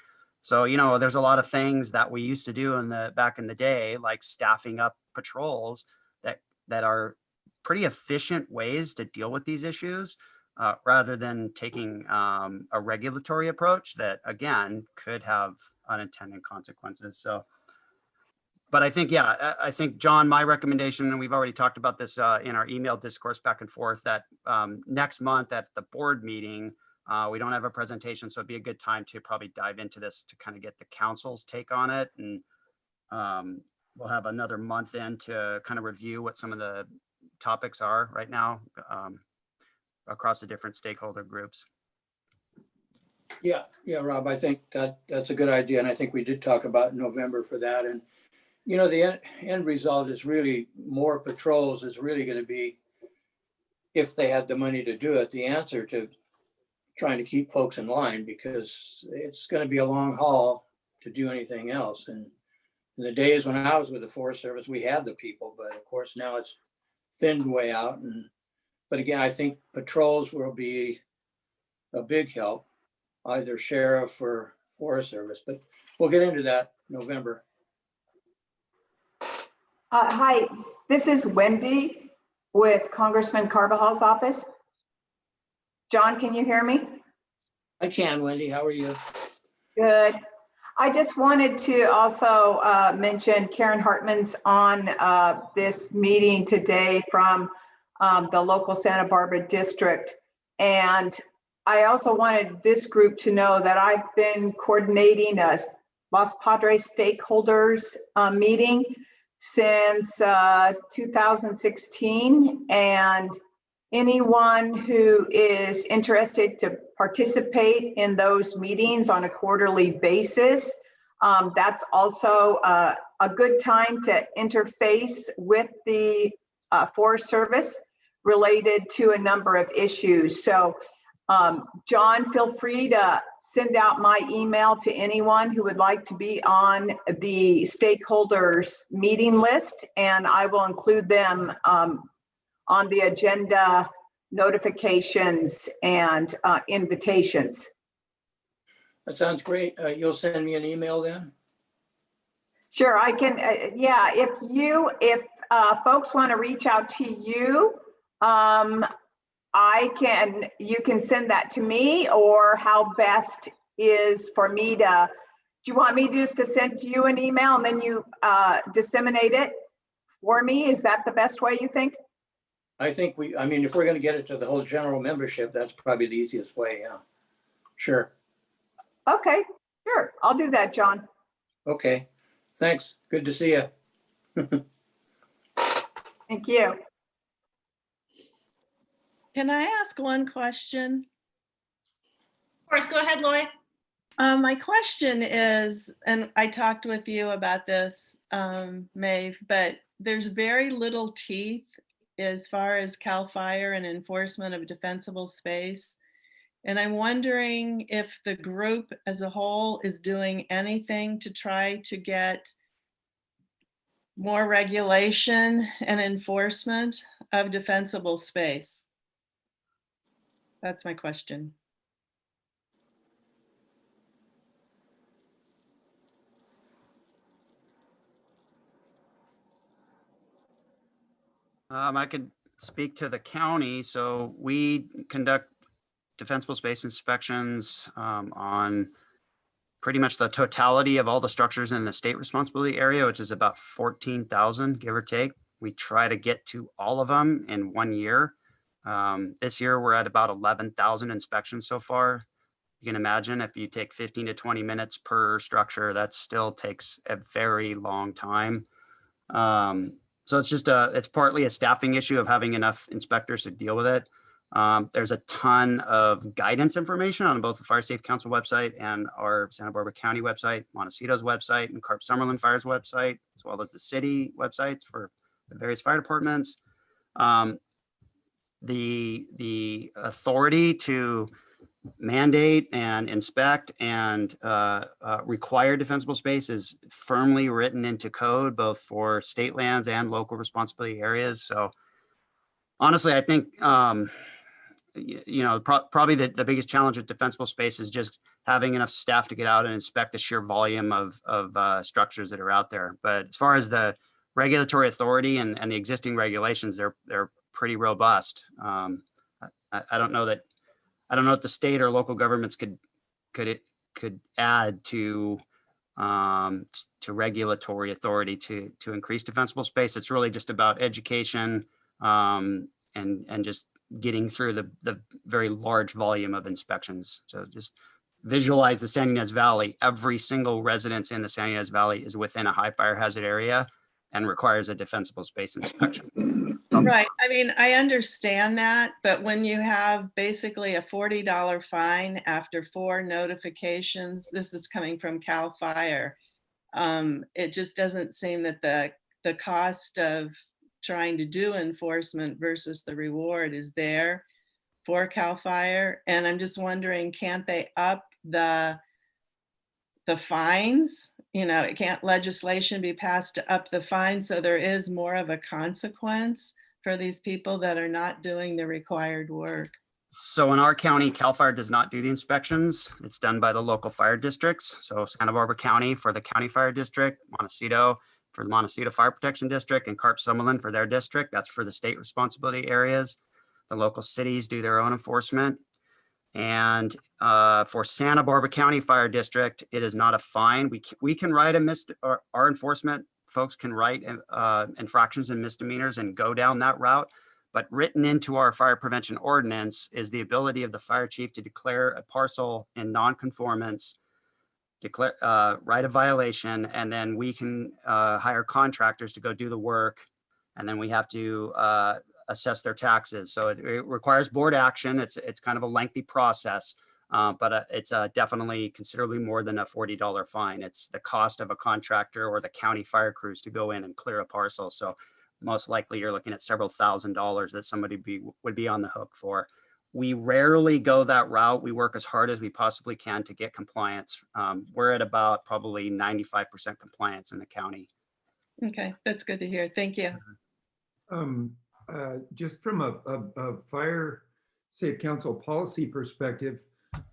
So, there's a lot of things that we used to do back in the day, like staffing up patrols that are pretty efficient ways to deal with these issues, rather than taking a regulatory approach that, again, could have unintended consequences. So, but I think, I think, John, my recommendation, and we've already talked about this in our email discourse back and forth, that next month at the board meeting, we don't have a presentation, so it'd be a good time to probably dive into this to kind of get the council's take on it. And we'll have another month in to kind of review what some of the topics are right now across the different stakeholder groups. Yeah, Rob, I think that's a good idea. And I think we did talk about November for that. And, the end result is really more patrols is really going to be, if they had the money to do it, the answer to trying to keep folks in line, because it's going to be a long haul to do anything else. And in the days when I was with the Forest Service, we had the people, but of course now it's thinned way out. But again, I think patrols will be a big help, either sheriff or Forest Service, but we'll get into that November. Hi, this is Wendy with Congressman Carvajal's office. John, can you hear me? I can, Wendy. How are you? Good. I just wanted to also mention Karen Hartman's on this meeting today from the local Santa Barbara district. And I also wanted this group to know that I've been coordinating a Los Padres stakeholders meeting since 2016. And anyone who is interested to participate in those meetings on a quarterly basis, that's also a good time to interface with the Forest Service related to a number of issues. So John, feel free to send out my email to anyone who would like to be on the stakeholders meeting list, and I will include them on the agenda notifications and invitations. That sounds great. You'll send me an email then? Sure, I can. Yeah, if folks want to reach out to you, you can send that to me, or how best is for me to, do you want me just to send to you an email and then you disseminate it for me? Is that the best way you think? I think if we're going to get it to the whole general membership, that's probably the easiest way. Yeah, sure. Okay, sure. I'll do that, John. Okay, thanks. Good to see you. Thank you. Can I ask one question? Of course, go ahead, Loy. My question is, and I talked with you about this, Maeve, but there's very little teeth as far as CAL FIRE and enforcement of defensible space. And I'm wondering if the group as a whole is doing anything to try to get more regulation and enforcement of defensible space. That's my question. I could speak to the county. So we conduct defensible space inspections on pretty much the totality of all the structures in the state responsibility area, which is about 14,000, give or take. We try to get to all of them in 1 year. This year, we're at about 11,000 inspections so far. You can imagine if you take 15 to 20 minutes per structure, that still takes a very long time. So it's just it's partly a staffing issue of having enough inspectors to deal with it. There's a ton of guidance information on both the Fire Safe Council website and our Santa Barbara County website, Montecito's website, and Summerlin Fire's website, as well as the city websites for the various fire departments. The authority to mandate and inspect and require defensible space is firmly written into code, both for state lands and local responsibility areas. So honestly, I think, probably the biggest challenge with defensible space is just having enough staff to get out and inspect the sheer volume of structures that are out there. But as far as the regulatory authority and the existing regulations, they're pretty robust. I don't know if the state or local governments could add to regulatory authority to increase defensible space. It's really just about education and just getting through the very large volume of inspections. So just visualize the San Ynez Valley. Every single residence in the San Ynez Valley is within a high fire hazard area and requires a defensible space inspection. Right. I mean, I understand that, but when you have basically a $40 fine after 4 notifications, this is coming from CAL FIRE. It just doesn't seem that the cost of trying to do enforcement versus the reward is there for CAL FIRE. And I'm just wondering, can't they up the fines? Can't legislation be passed to up the fine so there is more of a consequence for these people that are not doing the required work? So in our county, CAL FIRE does not do the inspections. It's done by the local fire districts. So Santa Barbara County for the county fire district, Montecito for the Montecito Fire Protection District, and Summerlin for their district. That's for the state responsibility areas. The local cities do their own enforcement. And for Santa Barbara County Fire District, it is not a fine. We can write our enforcement folks can write infractions and misdemeanors and go down that route. But written into our fire prevention ordinance is the ability of the fire chief to declare a parcel in non-conformance, write a violation, and then we can hire contractors to go do the work. And then we have to assess their taxes. So it requires board action. It's kind of a lengthy process, but it's definitely considerably more than a $40 fine. It's the cost of a contractor or the county fire crews to go in and clear a parcel. So most likely you're looking at several $1,000s that somebody would be on the hook for. We rarely go that route. We work as hard as we possibly can to get compliance. We're at about probably 95% compliance in the county. Okay, that's good to hear. Thank you. Just from a Fire Safe Council policy perspective,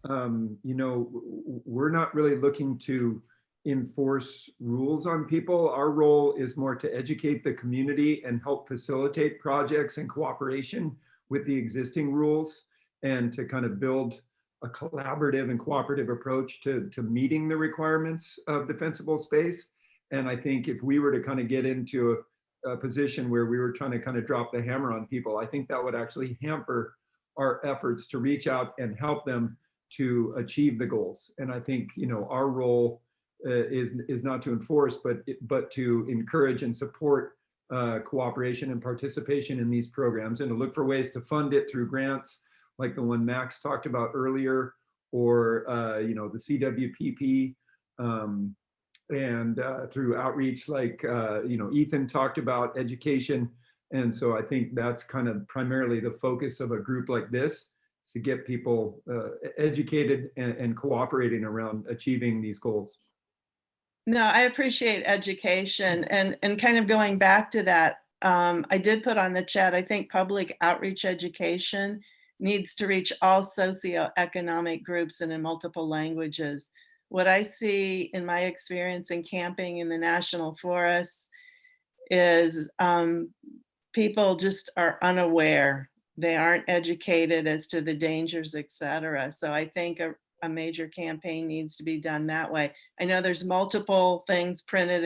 we're not really looking to enforce rules on people. Our role is more to educate the community and help facilitate projects and cooperation with the existing rules, and to kind of build a collaborative and cooperative approach to meeting the requirements of defensible space. And I think if we were to kind of get into a position where we were trying to kind of drop the hammer on people, I think that would actually hamper our efforts to reach out and help them to achieve the goals. And I think, our role is not to enforce, but to encourage and support cooperation and participation in these programs, and to look for ways to fund it through grants like the one Max talked about earlier, or the CWPP, and through outreach like Ethan talked about, education. And so I think that's kind of primarily the focus of a group like this, to get people educated and cooperating around achieving these goals. No, I appreciate education, and kind of going back to that, I did put on the chat, I think public outreach education needs to reach all socioeconomic groups and in multiple languages. What I see in my experience in camping in the national forests is people just are unaware. They aren't educated as to the dangers, etc. So I think a major campaign needs to be done that way. I know there's multiple things printed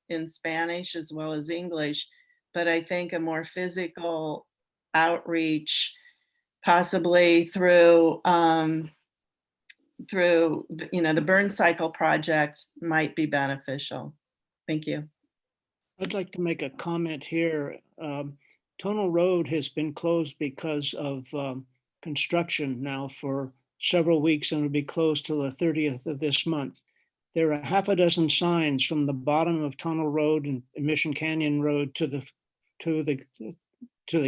in Spanish as well as English, but I think a more physical outreach, possibly through the Burn Cycle Project, might be beneficial. Thank you. I'd like to make a comment here. Tonal Road has been closed because of construction now for several weeks, and it'll be closed till the 30th of this month. There are half a dozen signs from the bottom of Tunnel Road and Mission Canyon Road to the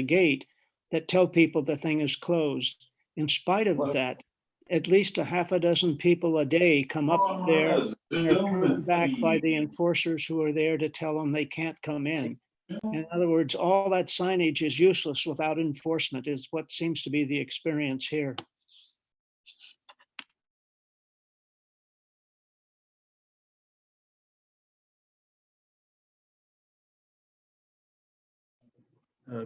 gate that tell people the thing is closed. In spite of that, at least a half a dozen people a day come up there and are turned back by the enforcers who are there to tell them they can't come in. In other words, all that signage is useless without enforcement, is what seems to be the experience here.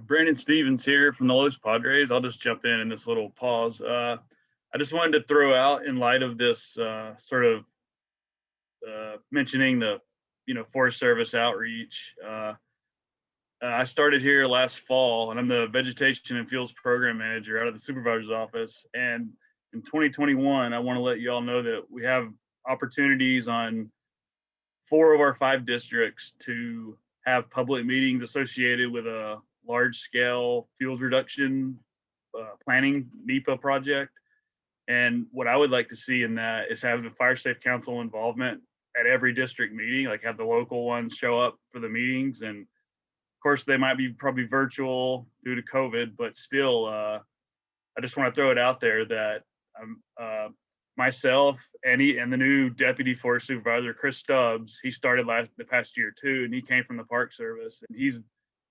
Brandon Stevens here from the Los Padres. I'll just jump in this little pause. I just wanted to throw out, in light of this sort of mentioning the Forest Service outreach. I started here last fall, and I'm the Vegetation and Fields Program Manager out of the Supervisor's Office. And in 2021, I want to let you all know that we have opportunities on 4 of our 5 districts to have public meetings associated with a large-scale fuels reduction planning NEPA project. And what I would like to see in that is have the Fire Safe Council involvement at every district meeting, like have the local ones show up for the meetings. And of course, they might be probably virtual due to COVID, but still, I just want to throw it out there that myself and the new Deputy Forest Supervisor, Chris Stubbs, he started the past year too, and he came from the Park Service, and he's,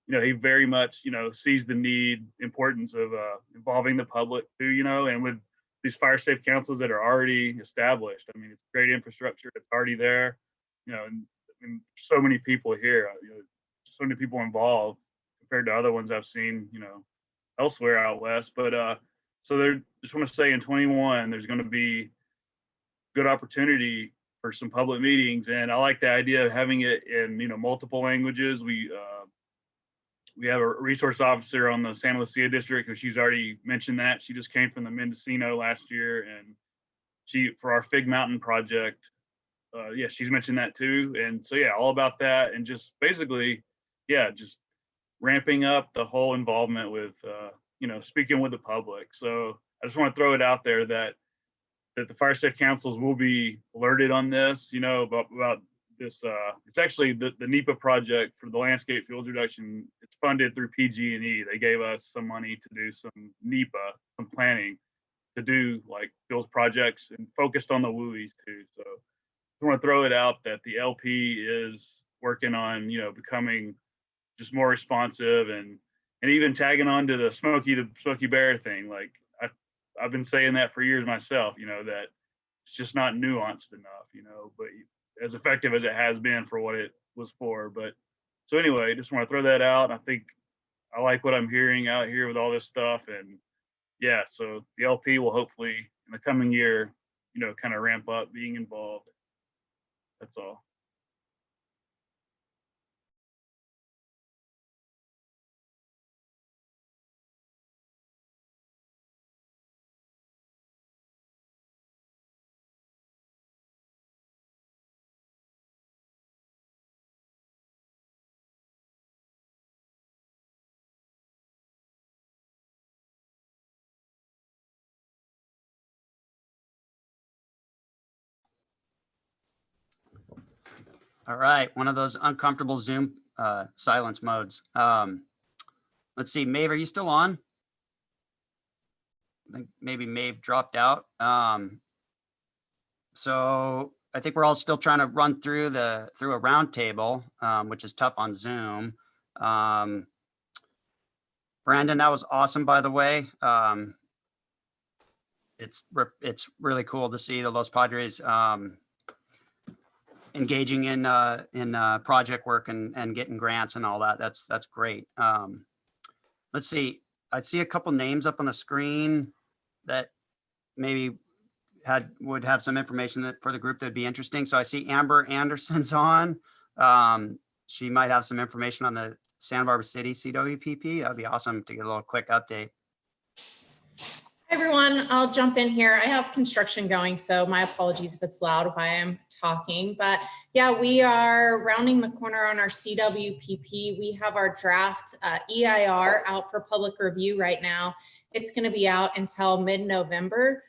he very much, sees the importance of involving the public too, and with these fire safe councils that are already established. I mean, it's great infrastructure. It's already there, and so many people here, so many people involved compared to other ones I've seen, elsewhere out west. But so just want to say in 21, there's going to be good opportunity for some public meetings. And I like the idea of having it in, multiple languages. We have a resource officer on the Santa Lucia district, and she's already mentioned that. She just came from the Mendocino last year, and for our Fig Mountain project, she's mentioned that too. And so, all about that. And just basically, just ramping up the whole involvement with, speaking with the public. So I just want to throw it out there that the fire safe councils will be alerted on this, about this. It's actually the NEPA project for the landscape fuels reduction. It's funded through PG&E. They gave us some money to do some NEPA, some planning to do like fuels projects, and focused on the WUIs too. So I want to throw it out that the LP is working on, becoming just more responsive and even tagging on to the Smokey Bear thing. Like I've been saying that for years myself, that it's just not nuanced enough, but as effective as it has been for what it was for. But so anyway, just want to throw that out. I think I like what I'm hearing out here with all this stuff. And so the LP will hopefully in the coming year, kind of ramp up being involved. That's all. All right, one of those uncomfortable Zoom silence modes. Let's see, Maeve, are you still on? I think maybe Maeve dropped out. So I think we're all still trying to run through a round table, which is tough on Zoom. Brandon, that was awesome, by the way. It's really cool to see the Los Padres engaging in project work and getting grants and all that. That's great. Let's see. I see a couple names up on the screen that maybe would have some information for the group that'd be interesting. So I see Amber Anderson's on. She might have some information on the Santa Barbara City CWPP. That'd be awesome to get a little quick update. Hi everyone, I'll jump in here. I have construction going, so my apologies if it's loud. If I am talking. But yeah, we are rounding the corner on our CWPP. We have our draft EIR out for public review right now. It's going to be out until mid-November.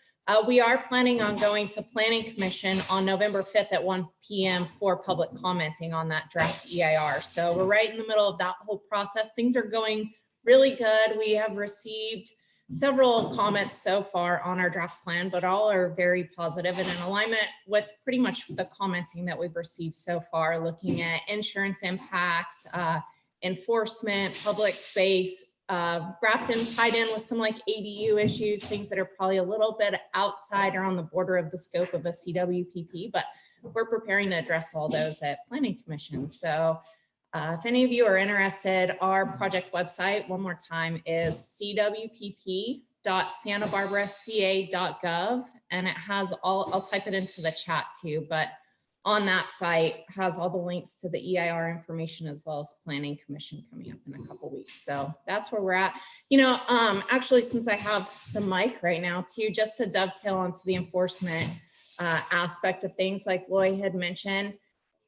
We are planning on going to Planning Commission on November 5th at 1 p.m. for public commenting on that draft EIR. So we're right in the middle of that whole process. Things are going really good. We have received several comments so far on our draft plan, but all are very positive and in alignment with pretty much the commenting that we've received so far, looking at insurance impacts, enforcement, public space, wrapped in, tied in with some like ADU issues, things that are probably a little bit outside or on the border of the scope of a CWPP, but we're preparing to address all those at Planning Commission. So if any of you are interested, our project website, one more time, is cwpp.santabarbaraca.gov, and it has all, I'll type it into the chat too, but on that site has all the links to the EIR information as well as Planning Commission coming up in a couple weeks. So that's where we're at. You know, actually, since I have the mic right now too, just to dovetail onto the enforcement aspect of things, like Loy had mentioned,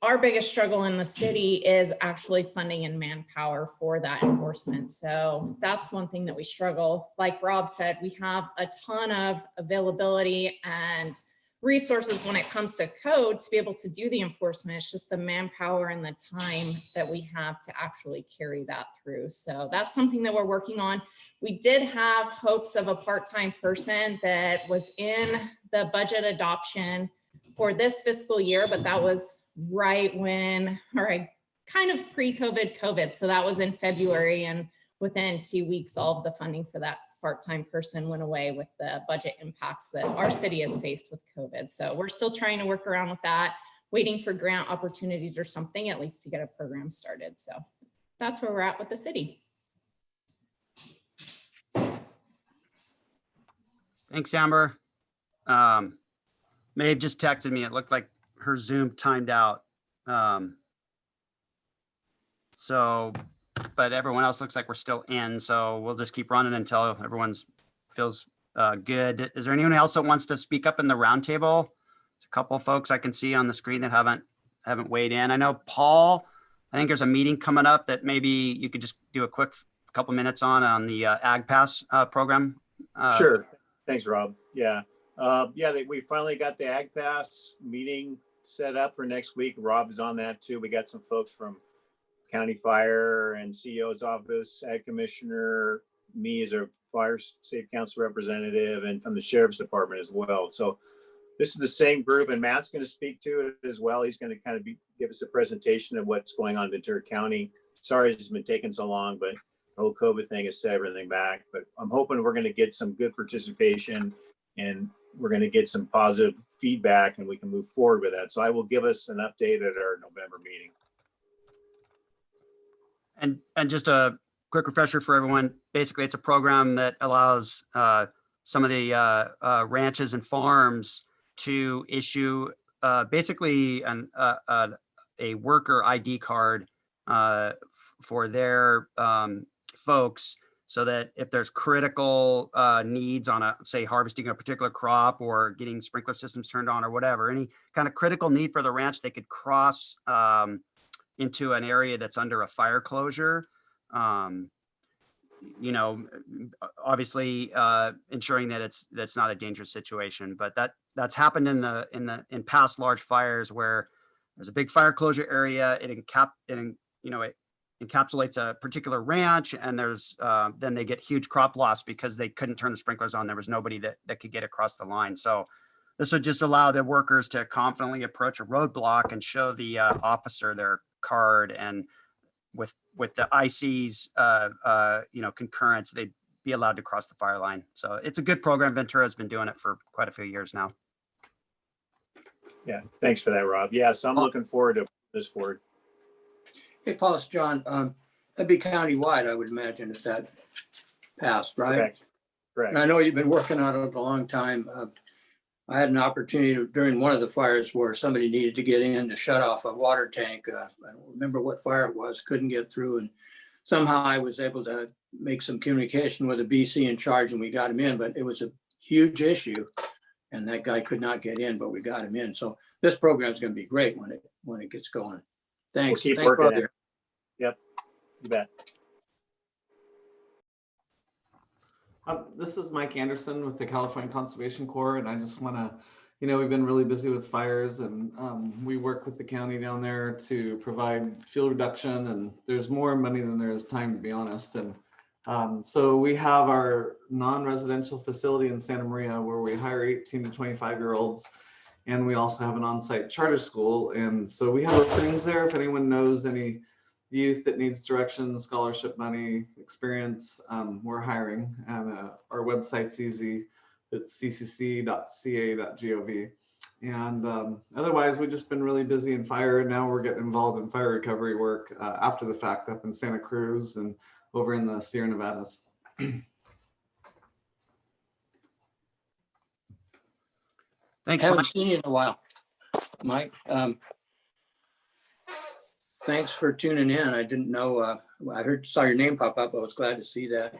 our biggest struggle in the city is actually funding and manpower for that enforcement. So that's one thing that we struggle. Like Rob said, we have a ton of availability and resources when it comes to code to be able to do the enforcement. It's just the manpower and the time that we have to actually carry that through. So that's something that we're working on. We did have hopes of a part-time person that was in the budget adoption for this fiscal year, but that was right when, or kind of pre-COVID COVID. So that was in February, and within 2 weeks, all of the funding for that part-time person went away with the budget impacts that our city has faced with COVID. So we're still trying to work around with that, waiting for grant opportunities or something, at least to get a program started. So that's where we're at with the city. Thanks, Amber. Maeve just texted me. It looked like her Zoom timed out. But everyone else looks like we're still in. So we'll just keep running until everyone's feels good. Is there anyone else that wants to speak up in the roundtable? There's a couple of folks I can see on the screen that haven't weighed in. I know Paul, I think there's a meeting coming up that maybe you could just do a quick couple minutes on the Ag Pass program. Sure. Thanks, Rob. Yeah. We finally got the Ag Pass meeting set up for next week. Rob is on that too. We got some folks from County Fire and CEO's office, Ag Commissioner, me as a Fire Safe Council representative, and from the Sheriff's Department as well. So this is the same group, and Matt's going to speak to it as well. He's going to kind of give us a presentation of what's going on in Ventura County. Sorry it's been taking so long, but the whole COVID thing has set everything back. But I'm hoping we're going to get some good participation, and we're going to get some positive feedback, and we can move forward with that. So I will give us an update at our November meeting. And just a quick refresher for everyone. Basically, it's a program that allows some of the ranches and farms to issue basically a worker ID card for their folks, so that if there's critical needs on say harvesting a particular crop or getting sprinkler systems turned on or whatever, any kind of critical need for the ranch, they could cross into an area that's under a fire closure. You know, obviously ensuring that that's not a dangerous situation, but that's happened in past large fires where there's a big fire closure area. It encapsulates a particular ranch, and there's then they get huge crop loss because they couldn't turn the sprinklers on. There was nobody that could get across the line. So this would just allow the workers to confidently approach a roadblock and show the officer their card, and with the IC's concurrence, they'd be allowed to cross the fire line. So it's a good program. Ventura has been doing it for quite a few years now. Yeah, thanks for that, Rob. Yeah, so I'm looking forward to this forward. Hey, Paul, it's John. That'd be countywide, I would imagine, if that passed, right? Correct. And I know you've been working on it a long time. I had an opportunity during one of the fires where somebody needed to get in to shut off a water tank. I don't remember what fire it was, couldn't get through. And somehow I was able to make some communication with a BC in charge, and we got him in, but it was a huge issue. and that guy could not get in, but we got him in. So this program is going to be great when it gets going. Thanks. We'll keep Thanks, working Roger. it. Yep, you bet. This is Mike Anderson with the California Conservation Corps, and I just want to, we've been really busy with fires, and we work with the county down there to provide fuel reduction, and there's more money than there is time, to be honest. And so we have our non-residential facility in Santa Maria where we hire 18 to 25-year-olds, and we also have an on-site charter school. And so we have openings there if anyone knows any youth that needs direction, scholarship money, experience, we're hiring, and our website's easy. It's ccc.ca.gov. And otherwise, we've just been really busy in fire. Now we're getting involved in fire recovery work after the fact up in Santa Cruz and over in the Sierra Nevadas. Thanks, Haven't Mike. seen you in a while, Mike. Thanks for tuning in. I didn't know, saw your name pop up. I was glad to see that.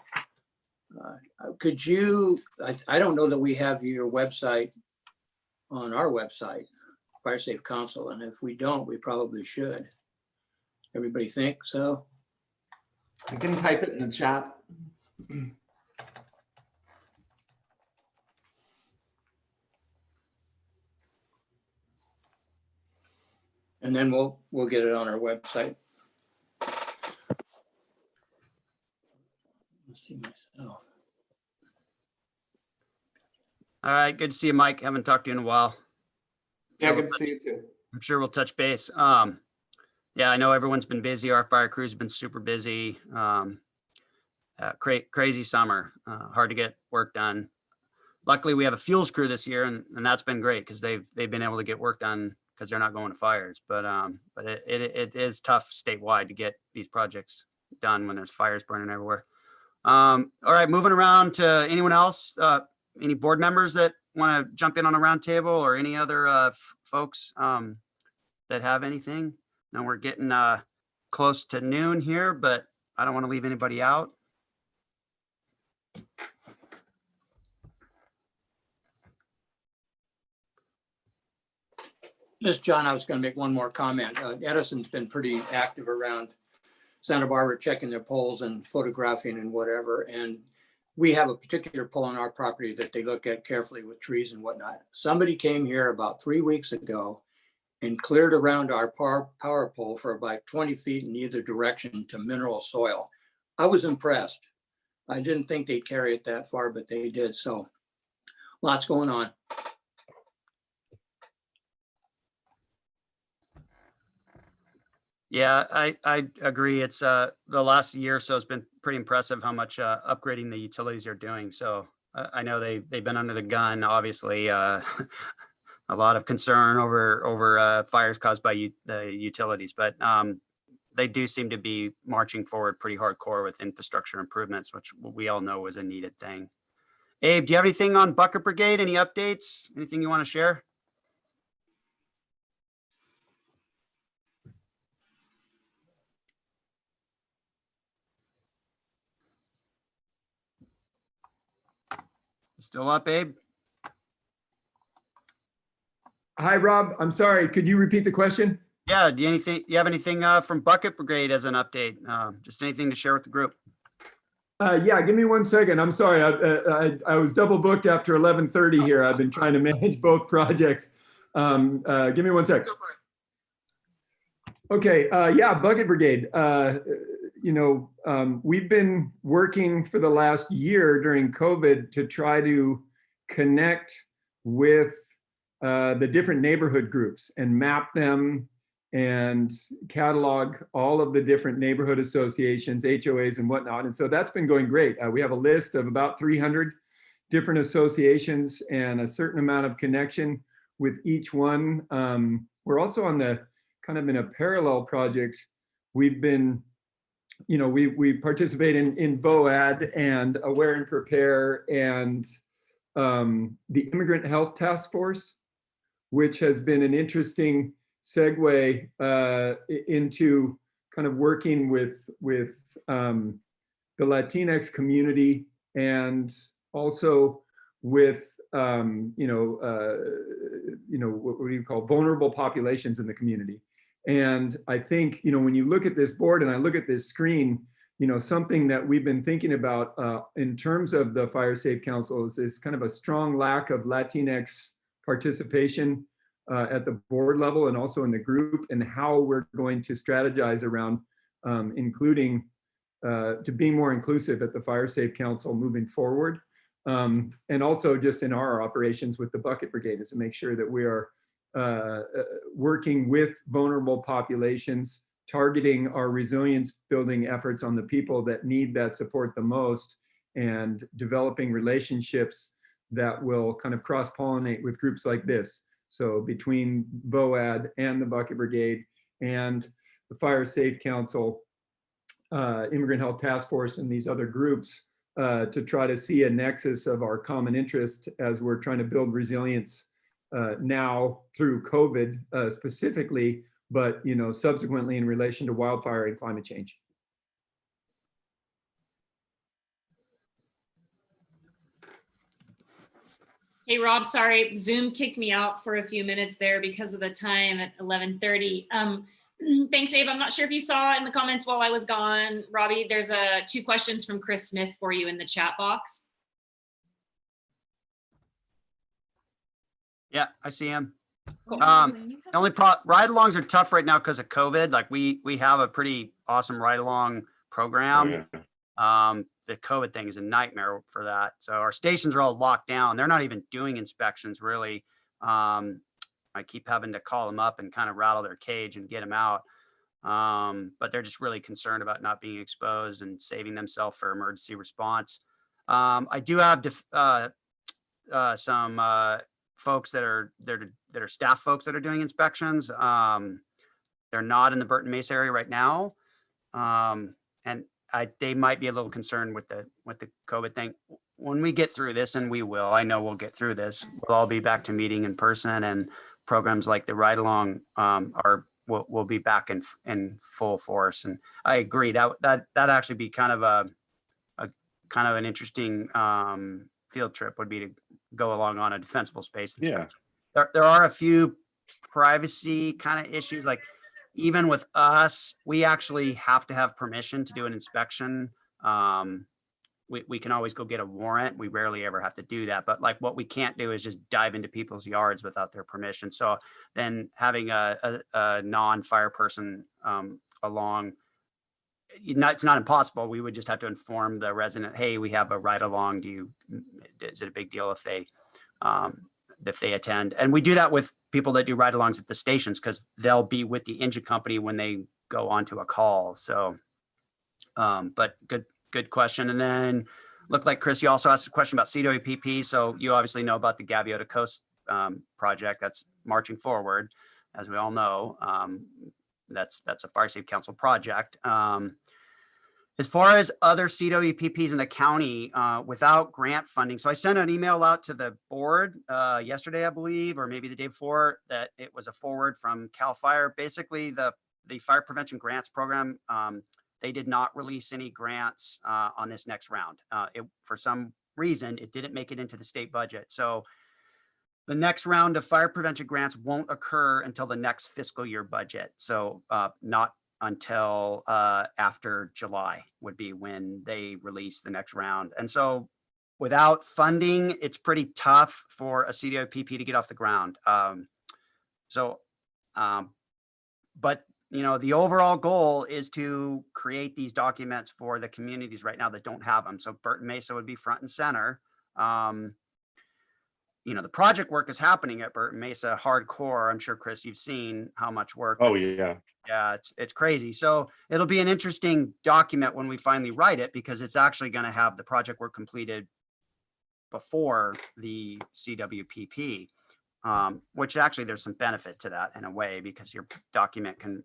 Could you, I don't know that we have your website on our website, Fire Safe Council, and if we don't, we probably should. Everybody think so? I can type it in the chat. And then we'll get it on our website. Let's see myself. All right, good to see you, Mike. Haven't talked to you in a while. Yeah, good to see you too. I'm sure we'll touch base. Yeah, I know everyone's been busy. Our fire crew's been super busy. Crazy summer, hard to get work done. Luckily, we have a fuels crew this year, and that's been great because they've been able to get work done because they're not going to fires. But it is tough statewide to get these projects done when there's fires burning everywhere. All right, moving around to anyone else. Any board members that want to jump in on a round table, or any other folks that have anything? Now we're getting close to noon here, but I don't want to leave anybody out. Just John, I was going to make one more comment. Edison's been pretty active around Santa Barbara, checking their poles and photographing and whatever. And we have a particular pole on our property that they look at carefully with trees and whatnot. Somebody came here about 3 weeks ago and cleared around our power pole for about 20 feet in either direction to mineral soil. I was impressed. I didn't think they'd carry it that far, but they did. So lots going on. Yeah, I agree. It's the last year or so has been pretty impressive how much upgrading the utilities are doing. So I know they've been under the gun, obviously. A lot of concern over fires caused by the utilities, but they do seem to be marching forward pretty hardcore with infrastructure improvements, which we all know was a needed thing. Abe, do you have anything on Bucket Brigade? Any updates? Anything you want to share? Still up, Abe? Hi, Rob. I'm sorry. Could you repeat the question? Yeah. Do you have anything from Bucket Brigade as an update? Just anything to share with the group? Yeah, give me 1 second. I'm sorry. I was double booked after 11:30 here. I've been trying to manage both projects. Give me 1 sec. Okay. Yeah, Bucket Brigade. We've been working for the last year during COVID to try to connect with the different neighborhood groups and map them and catalog all of the different neighborhood associations, HOAs and whatnot. And so that's been going great. We have a list of about 300 different associations and a certain amount of connection with each one. We're also on the kind of in a parallel project. We've been, we participate in VOAD and Aware and Prepare and the Immigrant Health Task Force, which has been an interesting segue into kind of working with the Latinx community, and also with what do you call vulnerable populations in the community. And I think, when you look at this board and I look at this screen, something that we've been thinking about in terms of the Fire Safe Council is kind of a strong lack of Latinx participation at the board level and also in the group, and how we're going to strategize around including to being more inclusive at the Fire Safe Council moving forward. And also just in our operations with the Bucket Brigade, is to make sure that we are working with vulnerable populations, targeting our resilience building efforts on the people that need that support the most, and developing relationships that will kind of cross-pollinate with groups like this. So between BOAD and the Bucket Brigade and the Fire Safe Council, Immigrant Health Task Force, and these other groups, to try to see a nexus of our common interest as we're trying to build resilience now through COVID specifically, but subsequently in relation to wildfire and climate change. Hey, Rob, sorry, Zoom kicked me out for a few minutes there because of the time at 11:30. Thanks, Abe. I'm not sure if you saw in the comments while I was gone, Robbie, there's 2 questions from Chris Smith for you in the chat box. Yeah, I see him. Cool. Only ride-alongs are tough right now because of COVID. Like we have a pretty awesome ride-along program. Oh, yeah. The COVID thing is a nightmare for that. So our stations are all locked down. They're not even doing inspections really. I keep having to call them up and kind of rattle their cage and get them out. But they're just really concerned about not being exposed and saving themselves for emergency response. I do have some folks that are staff folks that are doing inspections. They're not in the Burton Mesa area right now. And they might be a little concerned with the COVID thing. When we get through this, and we will, I know we'll get through this, we'll all be back to meeting in person, and programs like the ride along will be back in full force. And I agree that actually be kind of an interesting field trip would be to go along on a defensible space. Yeah. There are a few privacy kind of issues, like even with us, we actually have to have permission to do an inspection. We can always go get a warrant. We rarely ever have to do that. But like what we can't do is just dive into people's yards without their permission. So then having a non-fire person along, it's not impossible. We would just have to inform the resident, hey, we have a ride along. Is it a big deal if they attend? And we do that with people that do ride alongs at the stations, because they'll be with the engine company when they go onto a call. So, but good question. And then looked like Chris, you also asked a question about CWPP. So you obviously know about the Gaviota Coast project that's marching forward, as we all know. That's a Fire Safe Council project. As far as other CWPPs in the county without grant funding, so I sent an email out to the board yesterday, I believe, or maybe the day before, that it was a forward from CAL FIRE. Basically, the Fire Prevention Grants Program, they did not release any grants on this next round. For some reason, it didn't make it into the state budget. So the next round of fire prevention grants won't occur until the next fiscal year budget. So not until after July would be when they release the next round. And so without funding, it's pretty tough for a CWPP to get off the ground. But the overall goal is to create these documents for the communities right now that don't have them. So Burton Mesa would be front and center. The project work is happening at Burton Mesa hardcore. I'm sure, Chris, you've seen how much work. Oh, yeah. Yeah, it's crazy. So it'll be an interesting document when we finally write it, because it's actually going to have the project work completed before the CWPP, which actually there's some benefit to that in a way, because your document can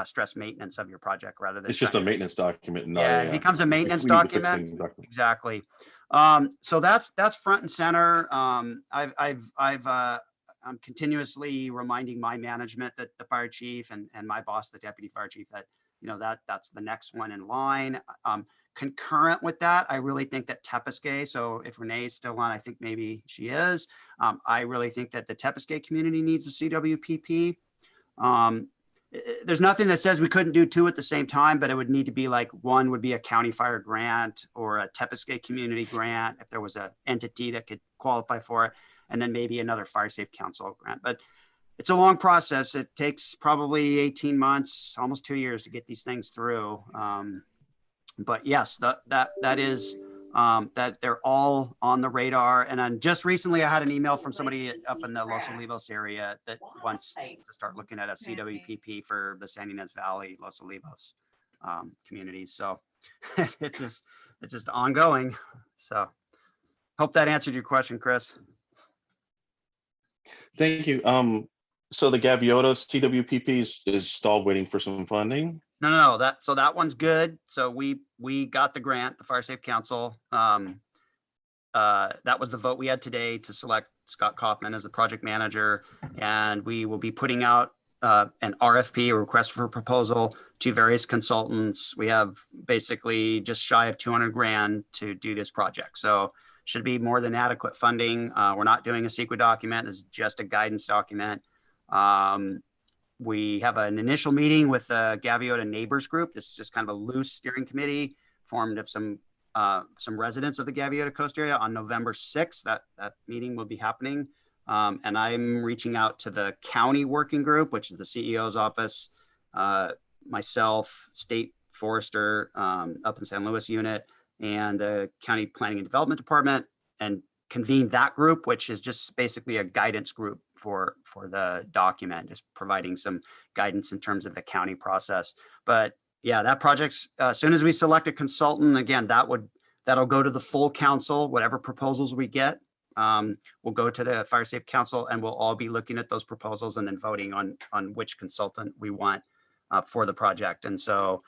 stress maintenance of your project rather than— It's just a maintenance document. It becomes a maintenance document. Exactly. So that's front and center. I'm continuously reminding my management, that the fire chief and my boss, the deputy fire chief, that that's the next one in line. concurrent with that, I really think that Tepiscay, so if Renee's still on, I think maybe she is. I really think that the Tepiscay community needs a CWPP. There's nothing that says we couldn't do two at the same time, but it would need to be like one would be a county fire grant or a Tepiscay community grant if there was an entity that could qualify for it, and then maybe another Fire Safe Council grant. But it's a long process. It takes probably 18 months, almost 2 years to get these things through. But yes, that is that they're all on the radar. And then just recently, I had an email from somebody up in the Los Olivos area that wants to start looking at a CWPP for the San Ynez Valley, Los Olivos communities. So it's just ongoing. So hope that answered your question, Chris. Thank you. So the Gaviota CWPP is stalled waiting for some funding? No, that one's good. So we got the grant, the Fire Safe Council. That was the vote we had today to select Scott Kaufman as the project manager. And we will be putting out an RFP, a request for proposal, to various consultants. We have basically just shy of 200 grand to do this project. So should be more than adequate funding. We're not doing a CEQA document. It's just a guidance document. We have an initial meeting with the Gaviota Neighbors Group. This is just kind of a loose steering committee formed of some residents of the Gaviota Coast area on November 6th. That meeting will be happening. And I'm reaching out to the county working group, which is the CEO's office, myself, state forester up in San Luis unit, and the county planning and development department, and convene that group, which is just basically a guidance group for the document, just providing some guidance in terms of the county process. But yeah, that project's, as soon as we select a consultant, again, that'll go to the full council. Whatever proposals we get, we'll go to the Fire Safe Council, and we'll all be looking at those proposals and then voting on which consultant we want for the project. And so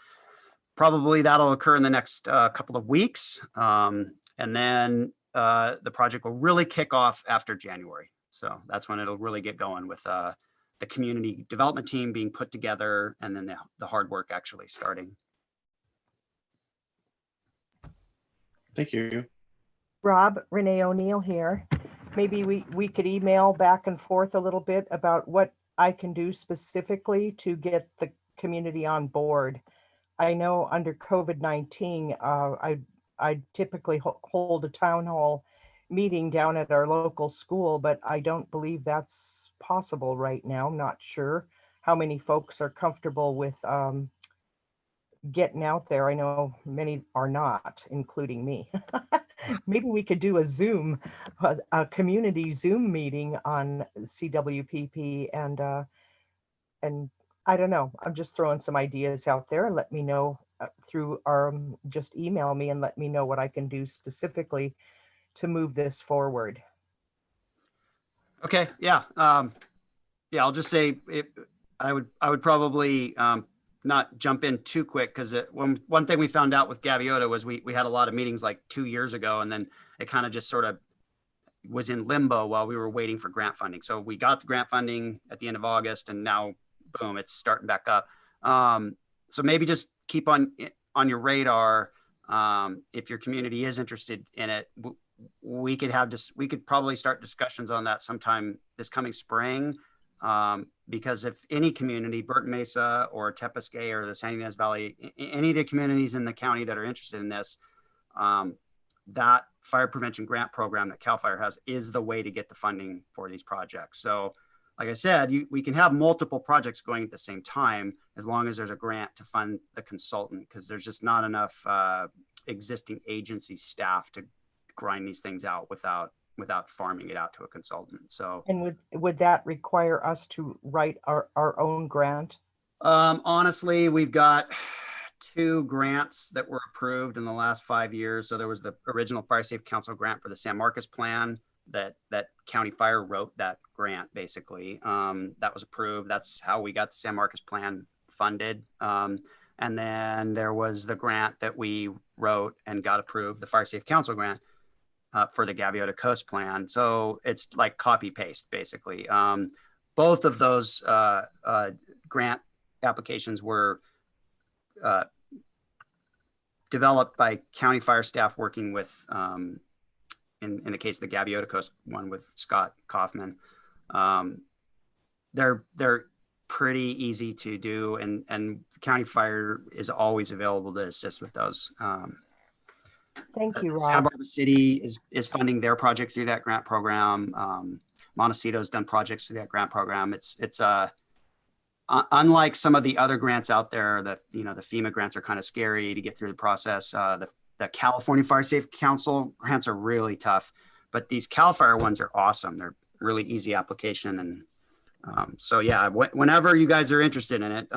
probably that'll occur in the next couple of weeks. And then the project will really kick off after January. So that's when it'll really get going with the community development team being put together, and then the hard work actually starting. Thank you. Rob, Renee O'Neill here. Maybe we could email back and forth a little bit about what I can do specifically to get the community on board. I know under COVID-19, I typically hold a town hall meeting down at our local school, but I don't believe that's possible right now. I'm not sure how many folks are comfortable with getting out there. I know many are not, including me. Maybe we could do a community Zoom meeting on CWPP, and I don't know. I'm just throwing some ideas out there. Let me know through just email me and let me know what I can do specifically to move this forward. Okay, yeah. I'll just say I would probably not jump in too quick, because one thing we found out with Gaviota was we had a lot of meetings like 2 years ago, and then it kind of just sort of was in limbo while we were waiting for grant funding. So we got the grant funding at the end of August, and now boom, it's starting back up. So maybe just keep on your radar. If your community is interested in it, we could probably start discussions on that sometime this coming spring. Because if any community, Burton Mesa or Tepiscay or the San Ynez Valley, any of the communities in the county that are interested in this, that fire prevention grant program that CAL FIRE has is the way to get the funding for these projects. So like I said, we can have multiple projects going at the same time as long as there's a grant to fund the consultant, because there's just not enough existing agency staff to grind these things out without farming it out to a consultant. So, and would that require us to write our own grant? Honestly, we've got 2 grants that were approved in the last 5 years. So there was the original Fire Safe Council grant for the San Marcos plan that County Fire wrote that grant, basically. That was approved. That's how we got the San Marcos plan funded. And then there was the grant that we wrote and got approved, the Fire Safe Council grant, for the Gaviota Coast plan. So it's like copy paste, basically. Both of those grant applications were developed by county fire staff working with, in the case of the Gaviota Coast one with Scott Kaufman. They're pretty easy to do, and county fire is always available to assist with those. Thank you, Santa Rob. Barbara City is funding their project through that grant program. Montecito's done projects through that grant program. It's unlike some of the other grants out there, the FEMA grants are kind of scary to get through the process. The California Fire Safety Council grants are really tough, but these CAL FIRE ones are awesome. They're really easy application. And so, yeah, whenever you guys are interested in it,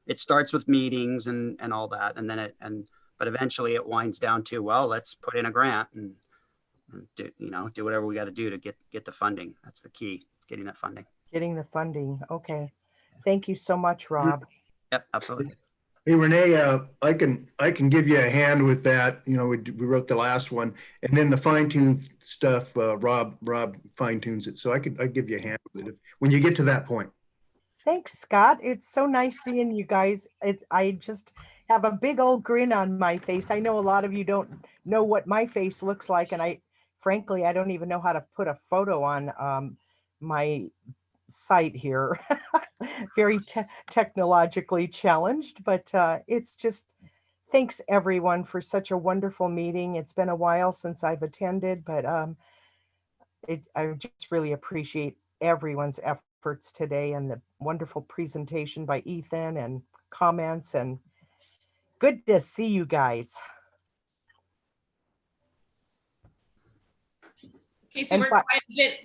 it starts with meetings and all that. And then but eventually it winds down to, well, let's put in a grant and do whatever we got to do to get the funding. That's the key, getting that funding. Getting the funding. Okay. Thank you so much, Rob. Yep, absolutely. Hey, Renee, I can give you a hand with that. We wrote the last one, and then the fine tune stuff, Rob fine tunes it. So I'd give you a hand with it when you get to that point. Thanks, Scott. It's so nice seeing you guys. I just have a big old grin on my face. I know a lot of you don't know what my face looks like, and frankly, I don't even know how to put a photo on my site here. Very technologically challenged, but it's just, thanks everyone for such a wonderful meeting. It's been a while since I've attended, but I just really appreciate everyone's efforts today and the wonderful presentation by Ethan and comments, and good to see you guys. Okay, so we're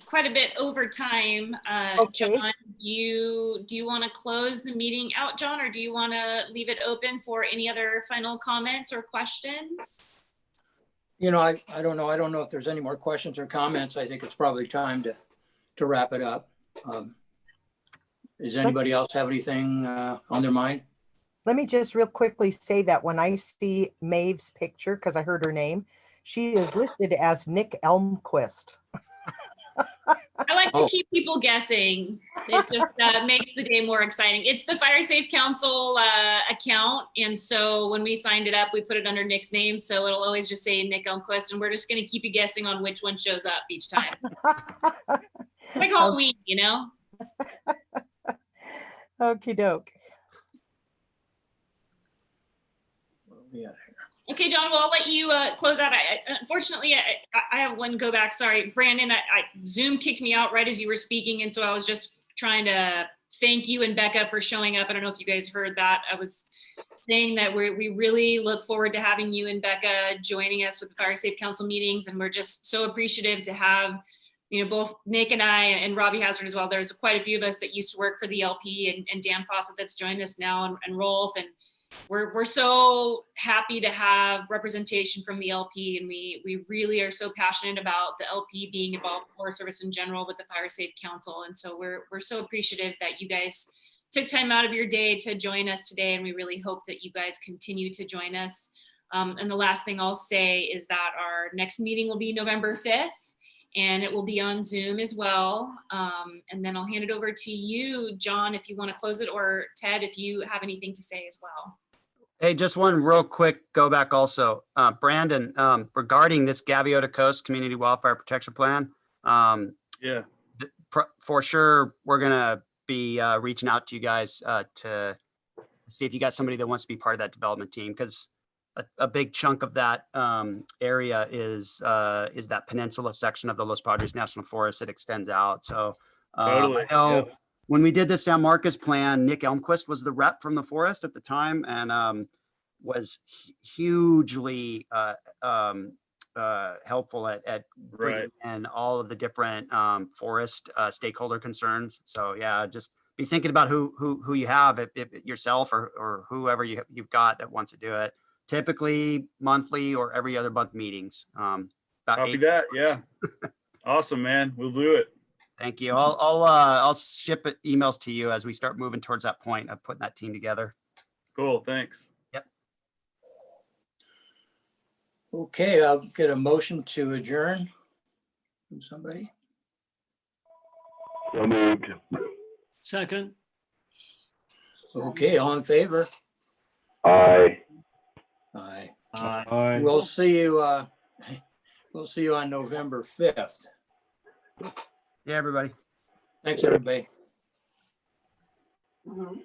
quite a bit over time. Okay. John, do you want to close the meeting out, John, or do you want to leave it open for any other final comments or questions? I don't know. I don't know if there's any more questions or comments. I think it's probably time to wrap it up. Does anybody else have anything on their mind? Let me just real quickly say that when I see Maeve's picture, because I heard her name, she is listed as Nick Elmquist. I like to keep people guessing. It just makes the day more exciting. It's the Fire Safe Council account. And so when we signed it up, we put it under Nick's name. So it'll always just say Nick Elmquist. And we're just going to keep you guessing on which one shows up each time. It's like Halloween, Okie doke. Yeah. Okay, John, well, I'll let you close out. Unfortunately, I have one go back. Sorry, Brandon, Zoom kicked me out right as you were speaking. And so I was just trying to thank you and Becca for showing up. I don't know if you guys heard that. I was saying that we really look forward to having you and Becca joining us with the Fire Safe Council meetings. And we're just so appreciative to have, both Nick and I and Robbie Hazard as well. There's quite a few of us that used to work for the LP and Dan Fawcett that's joined us now, and Rolf. And we're so happy to have representation from the LP, and we really are so passionate about the LP being involved in Forest Service in general with the Fire Safe Council. And so we're so appreciative that you guys took time out of your day to join us today, and we really hope that you guys continue to join us. And the last thing I'll say is that our next meeting will be November 5th, and it will be on Zoom as well. And then I'll hand it over to you, John, if you want to close it, or Ted, if you have anything to say as well. Hey, just one real quick go back also. Brandon, regarding this Gaviota Coast Community Wildfire Protection Plan, yeah, for sure, we're going to be reaching out to you guys to see if you got somebody that wants to be part of that development team, because a big chunk of that area is that peninsula section of the Los Padres National Forest that extends out. So totally. I know Yeah. When we did the San Marcos plan, Nick Elmquist was the rep from the forest at the time, and was hugely helpful at bringing in all of the different forest stakeholder concerns. So yeah, just be thinking about who you have, if yourself or whoever you've got that wants to do it. Typically monthly or every other month meetings. Copy that. Yeah. Awesome, man. We'll do it. Thank you. I'll ship emails to you as we start moving towards that point of putting that team together. Cool. Thanks. Yep. Okay, I'll get a motion to adjourn from somebody. So moved. Second. Okay, all in favor? Aye. Aye. Aye. We'll see you on November 5th. Yeah, everybody. Thanks, everybody. Mhm.